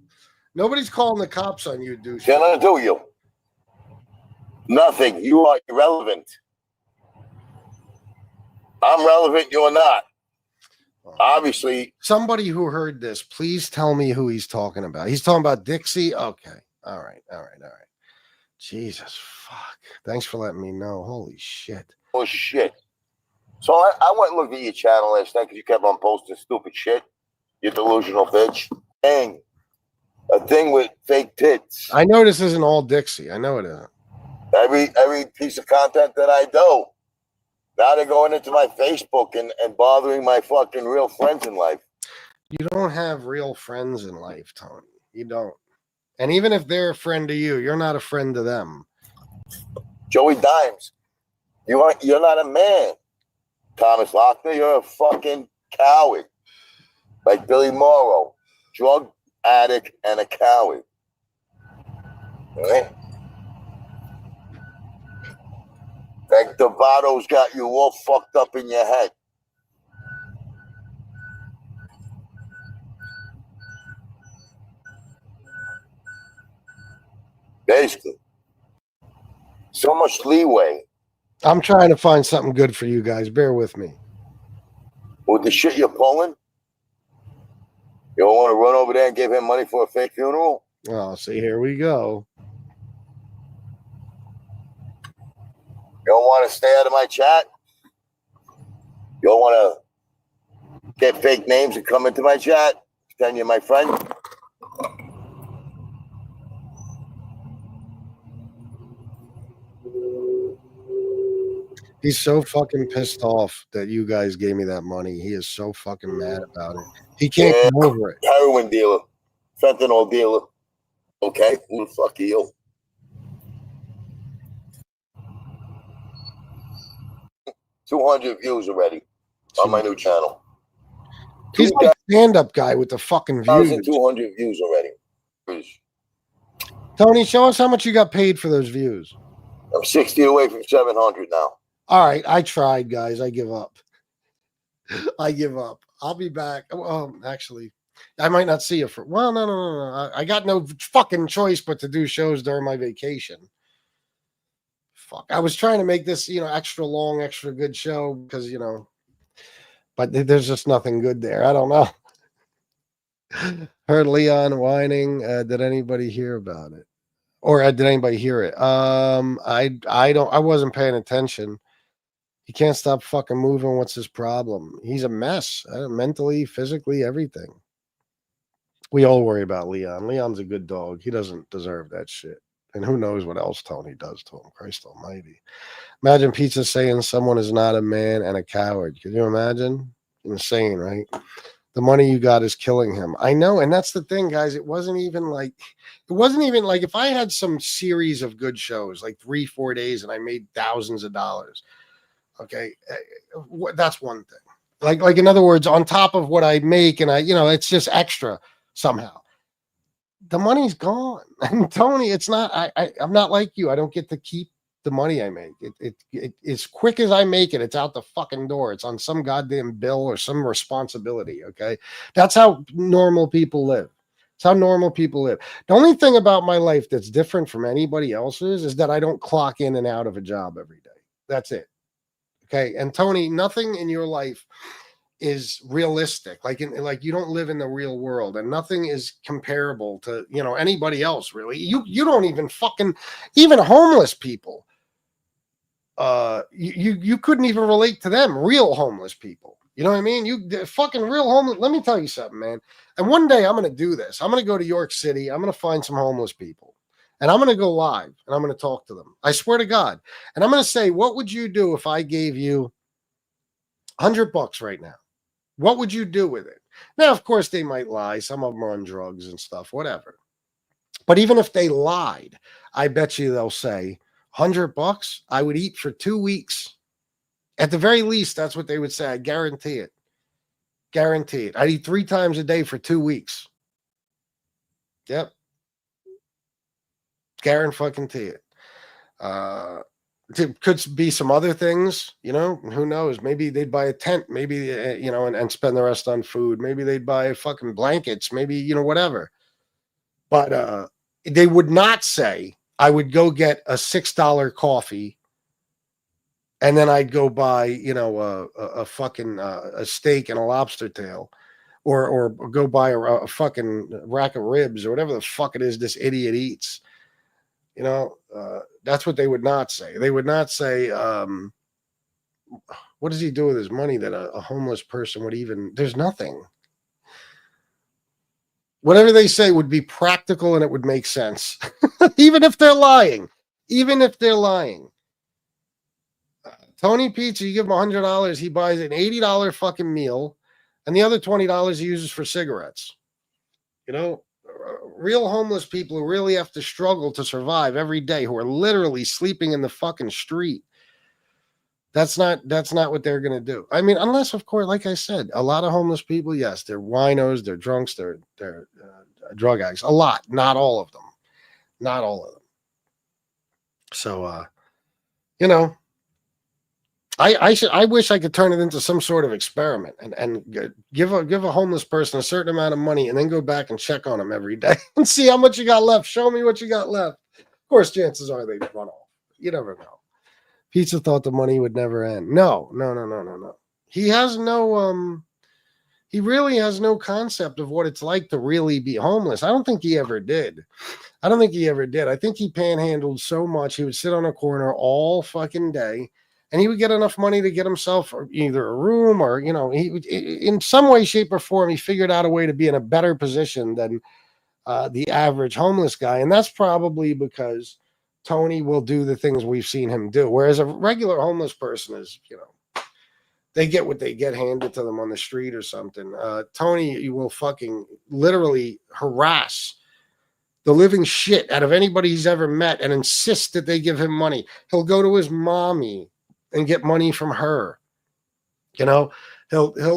E: Nobody's calling the cops on you, douche.
F: They're gonna do you. Nothing. You are irrelevant. I'm relevant. You're not. Obviously.
E: Somebody who heard this, please tell me who he's talking about. He's talking about Dixie. Okay. All right. Jesus fuck. Thanks for letting me know. Holy shit.
F: Oh shit. So I went and looked at your channel last night because you kept on posting stupid shit. You delusional bitch. Dang. A thing with fake tits.
E: I know this isn't all Dixie. I know it isn't.
F: Every piece of content that I do. Now they're going into my Facebook and bothering my fucking real friends in life.
E: You don't have real friends in life, Tony. You don't. And even if they're a friend to you, you're not a friend to them.
F: Joey Dimes, you're not a man. Thomas Lochner, you're a fucking coward. Like Billy Morrow, drug addict and a coward. All right? Like Devato's got you all fucked up in your head. Basically. So much leeway.
E: I'm trying to find something good for you guys. Bear with me.
F: With the shit you're pulling, you don't want to run over there and give him money for a fake funeral?
E: Oh, see, here we go.
F: You don't want to stay out of my chat? You don't want to get fake names and come into my chat? Pretend you're my friend?
E: He's so fucking pissed off that you guys gave me that money. He is so fucking mad about it. He can't get over it.
F: Heroin dealer. Fentanyl dealer. Okay? Who the fuck are you? 200 views already on my new channel.
E: He's like stand-up guy with the fucking views.
F: 2,200 views already.
E: Tony, show us how much you got paid for those views.
F: I'm 60 away from 700 now.
E: All right, I tried, guys. I give up. I give up. I'll be back. Actually, I might not see you for. Well, no. I got no fucking choice but to do shows during my vacation. Fuck. I was trying to make this, extra long, extra good show because, but there's just nothing good there. I don't know. Heard Leon whining. Did anybody hear about it? Or did anybody hear it? I wasn't paying attention. He can't stop fucking moving. What's his problem? He's a mess. Mentally, physically, everything. We all worry about Leon. Leon's a good dog. He doesn't deserve that shit. And who knows what else Tony does to him. Christ almighty. Imagine Pizza saying someone is not a man and a coward. Can you imagine? Insane, right? The money you got is killing him. I know. And that's the thing, guys. It wasn't even like if I had some series of good shows, like 3-4 days, and I made thousands of dollars. Okay. That's one thing. Like in other words, on top of what I make, and it's just extra somehow. The money's gone. And Tony, it's not, I'm not like you. I don't get to keep the money I make. It as quick as I make it, it's out the fucking door. It's on some goddamn bill or some responsibility. Okay. That's how normal people live. It's how normal people live. The only thing about my life that's different from anybody else's is that I don't clock in and out of a job every day. That's it. Okay. And Tony, nothing in your life is realistic. Like you don't live in the real world, and nothing is comparable to, anybody else really. You don't even even homeless people. You couldn't even relate to them, real homeless people. You know what I mean? You fucking real homeless. Let me tell you something, man. And one day I'm going to do this. I'm going to go to York City. I'm going to find some homeless people, and I'm going to go live, and I'm going to talk to them. I swear to God. And I'm going to say, what would you do if I gave you $100 right now? What would you do with it? Now, of course, they might lie. Some of them are on drugs and stuff, whatever. But even if they lied, I bet you they'll say, $100, I would eat for 2 weeks. At the very least, that's what they would say. I guarantee it. Guarantee it. I'd eat 3 times a day for 2 weeks. Yep. Guarantee it. It could be some other things, who knows? Maybe they'd buy a tent, maybe, and spend the rest on food. Maybe they'd buy fucking blankets, maybe, whatever. But they would not say, I would go get a $6 coffee and then I'd go buy, a fucking a steak and a lobster tail, or go buy a fucking rack of ribs or whatever the fuck it is this idiot eats. That's what they would not say. They would not say, what does he do with his money that a homeless person would even, there's nothing. Whatever they say would be practical and it would make sense. Even if they're lying. Tony Pizza, you give him $100, he buys an $80 fucking meal, and the other $20 he uses for cigarettes. Real homeless people who really have to struggle to survive every day, who are literally sleeping in the fucking street. That's not what they're going to do. I mean, unless, of course, like I said, a lot of homeless people, yes, they're winos, they're drunks, they're drug addicts. A lot, not all of them. So, I wish I could turn it into some sort of experiment and give a homeless person a certain amount of money and then go back and check on them every day and see how much you got left. Show me what you got left. Of course, chances are they run off. You never know. Pizza thought the money would never end. No. He has no, he really has no concept of what it's like to really be homeless. I don't think he ever did. I think he panhandled so much. He would sit on a corner all fucking day, and he would get enough money to get himself either a room or, he in some way, shape, or form, he figured out a way to be in a better position than the average homeless guy. And that's probably because Tony will do the things we've seen him do. Whereas a regular homeless person is, they get what they get handed to them on the street or something. Tony will fucking literally harass the living shit out of anybody he's ever met and insist that they give him money. He'll go to his mommy and get money from her. You know,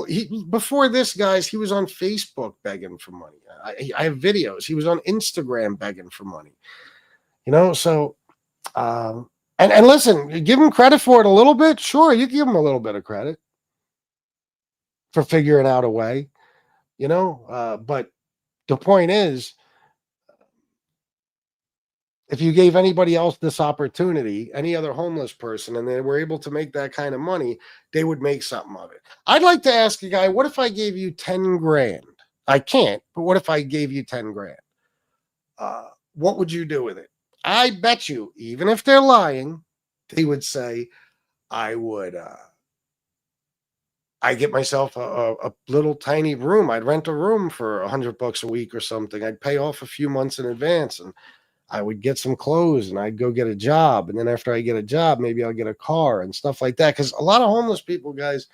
E: he before this, guys, he was on Facebook begging for money. I have videos. He was on Instagram begging for money. You know, so and listen, you give him credit for it a little bit. Sure, you give him a little bit of credit for figuring out a way. You know, but the point is, if you gave anybody else this opportunity, any other homeless person, and they were able to make that kind of money, they would make something of it. I'd like to ask a guy, what if I gave you 10 grand? I can't, but what if I gave you 10 grand? What would you do with it? I bet you, even if they're lying, they would say, I get myself a little tiny room. I'd rent a room for $100 a week or something. I'd pay off a few months in advance, and I would get some clothes, and I'd go get a job. And then after I get a job, maybe I'll get a car and stuff like that. Because a lot of homeless people, guys,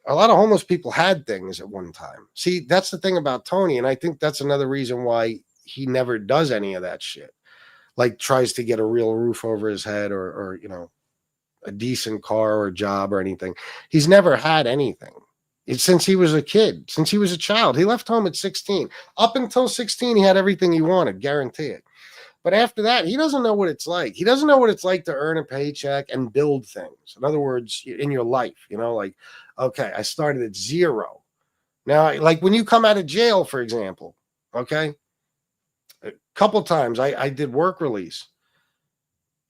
E: had things at one time. See, that's the thing about Tony. And I think that's another reason why he never does any of that shit. Like tries to get a real roof over his head or you know, a decent car or job or anything. He's never had anything. Since he was a kid, since he was a child. He left home at 16. Up until 16, he had everything he wanted, guarantee it. But after that, he doesn't know what it's like. He doesn't know what it's like to earn a paycheck and build things. In other words, in your life, you know, like, okay, I started at zero. Now, like when you come out of jail, for example, okay, a couple times I did work release.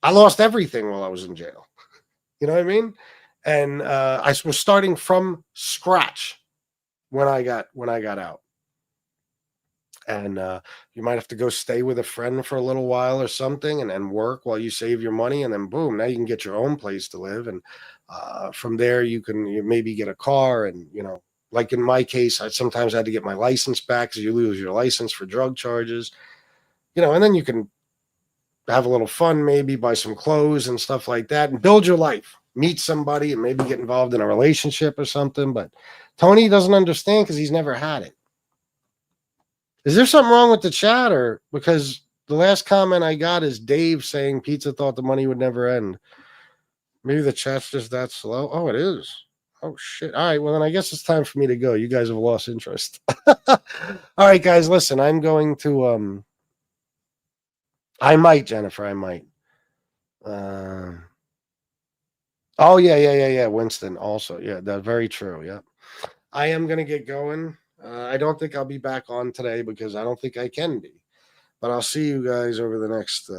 E: I lost everything while I was in jail. You know what I mean? And I was starting from scratch when I got out. And you might have to go stay with a friend for a little while or something and work while you save your money. And then boom, now you can get your own place to live. And from there, you maybe get a car. And, you know, like in my case, I sometimes had to get my license back because you lose your license for drug charges, you know, and then you can have a little fun, maybe buy some clothes and stuff like that and build your life, meet somebody and maybe get involved in a relationship or something. But Tony doesn't understand because he's never had it. Is there something wrong with the chat? Or because the last comment I got is Dave saying Pizza thought the money would never end. Maybe the chat's just that slow. Oh, it is. Oh, shit. All right. Well, then I guess it's time for me to go. You guys have lost interest. All right, guys, listen, I'm going to, I might, Jennifer, I might. Oh, yeah. Winston also. Yeah, that's very true. Yeah. I am going to get going. I don't think I'll be back on today because I don't think I can be. But I'll see you guys over the next,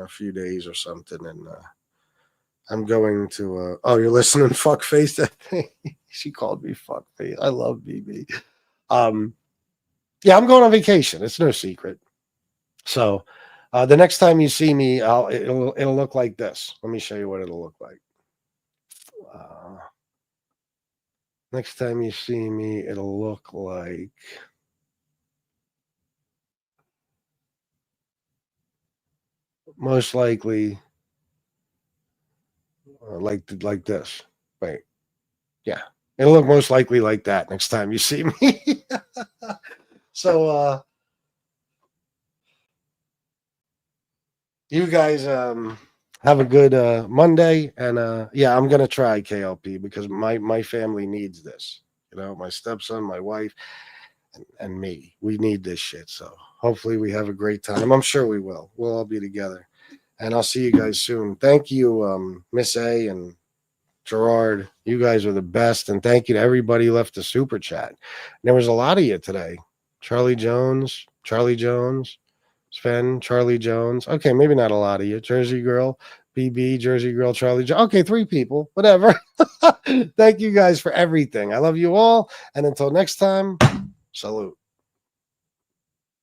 E: few days or something. And I'm going to. Oh, you're listening, fuckface. That thing. She called me fuckface. I love BB. Yeah, I'm going on vacation. It's no secret. So the next time you see me, it'll look like this. Let me show you what it'll look like. Next time you see me, it'll look like most likely like this. Wait. Yeah. It'll look most likely like that next time you see me. So you guys have a good Monday, and yeah, I'm gonna try KLP because my family needs this. You know, my stepson, my wife, and me. We need this shit. So hopefully we have a great time. I'm sure we will. We'll all be together. And I'll see you guys soon. Thank you, Miss A and Gerard. You guys are the best. And thank you to everybody who left the super chat. There was a lot of you today. Charlie Jones, Sven, Charlie Jones. Okay, maybe not a lot of you. Jersey Girl, BB, Jersey Girl, Charlie Jones. Okay, 3 people. Whatever. Thank you guys for everything. I love you all. And until next time, salute.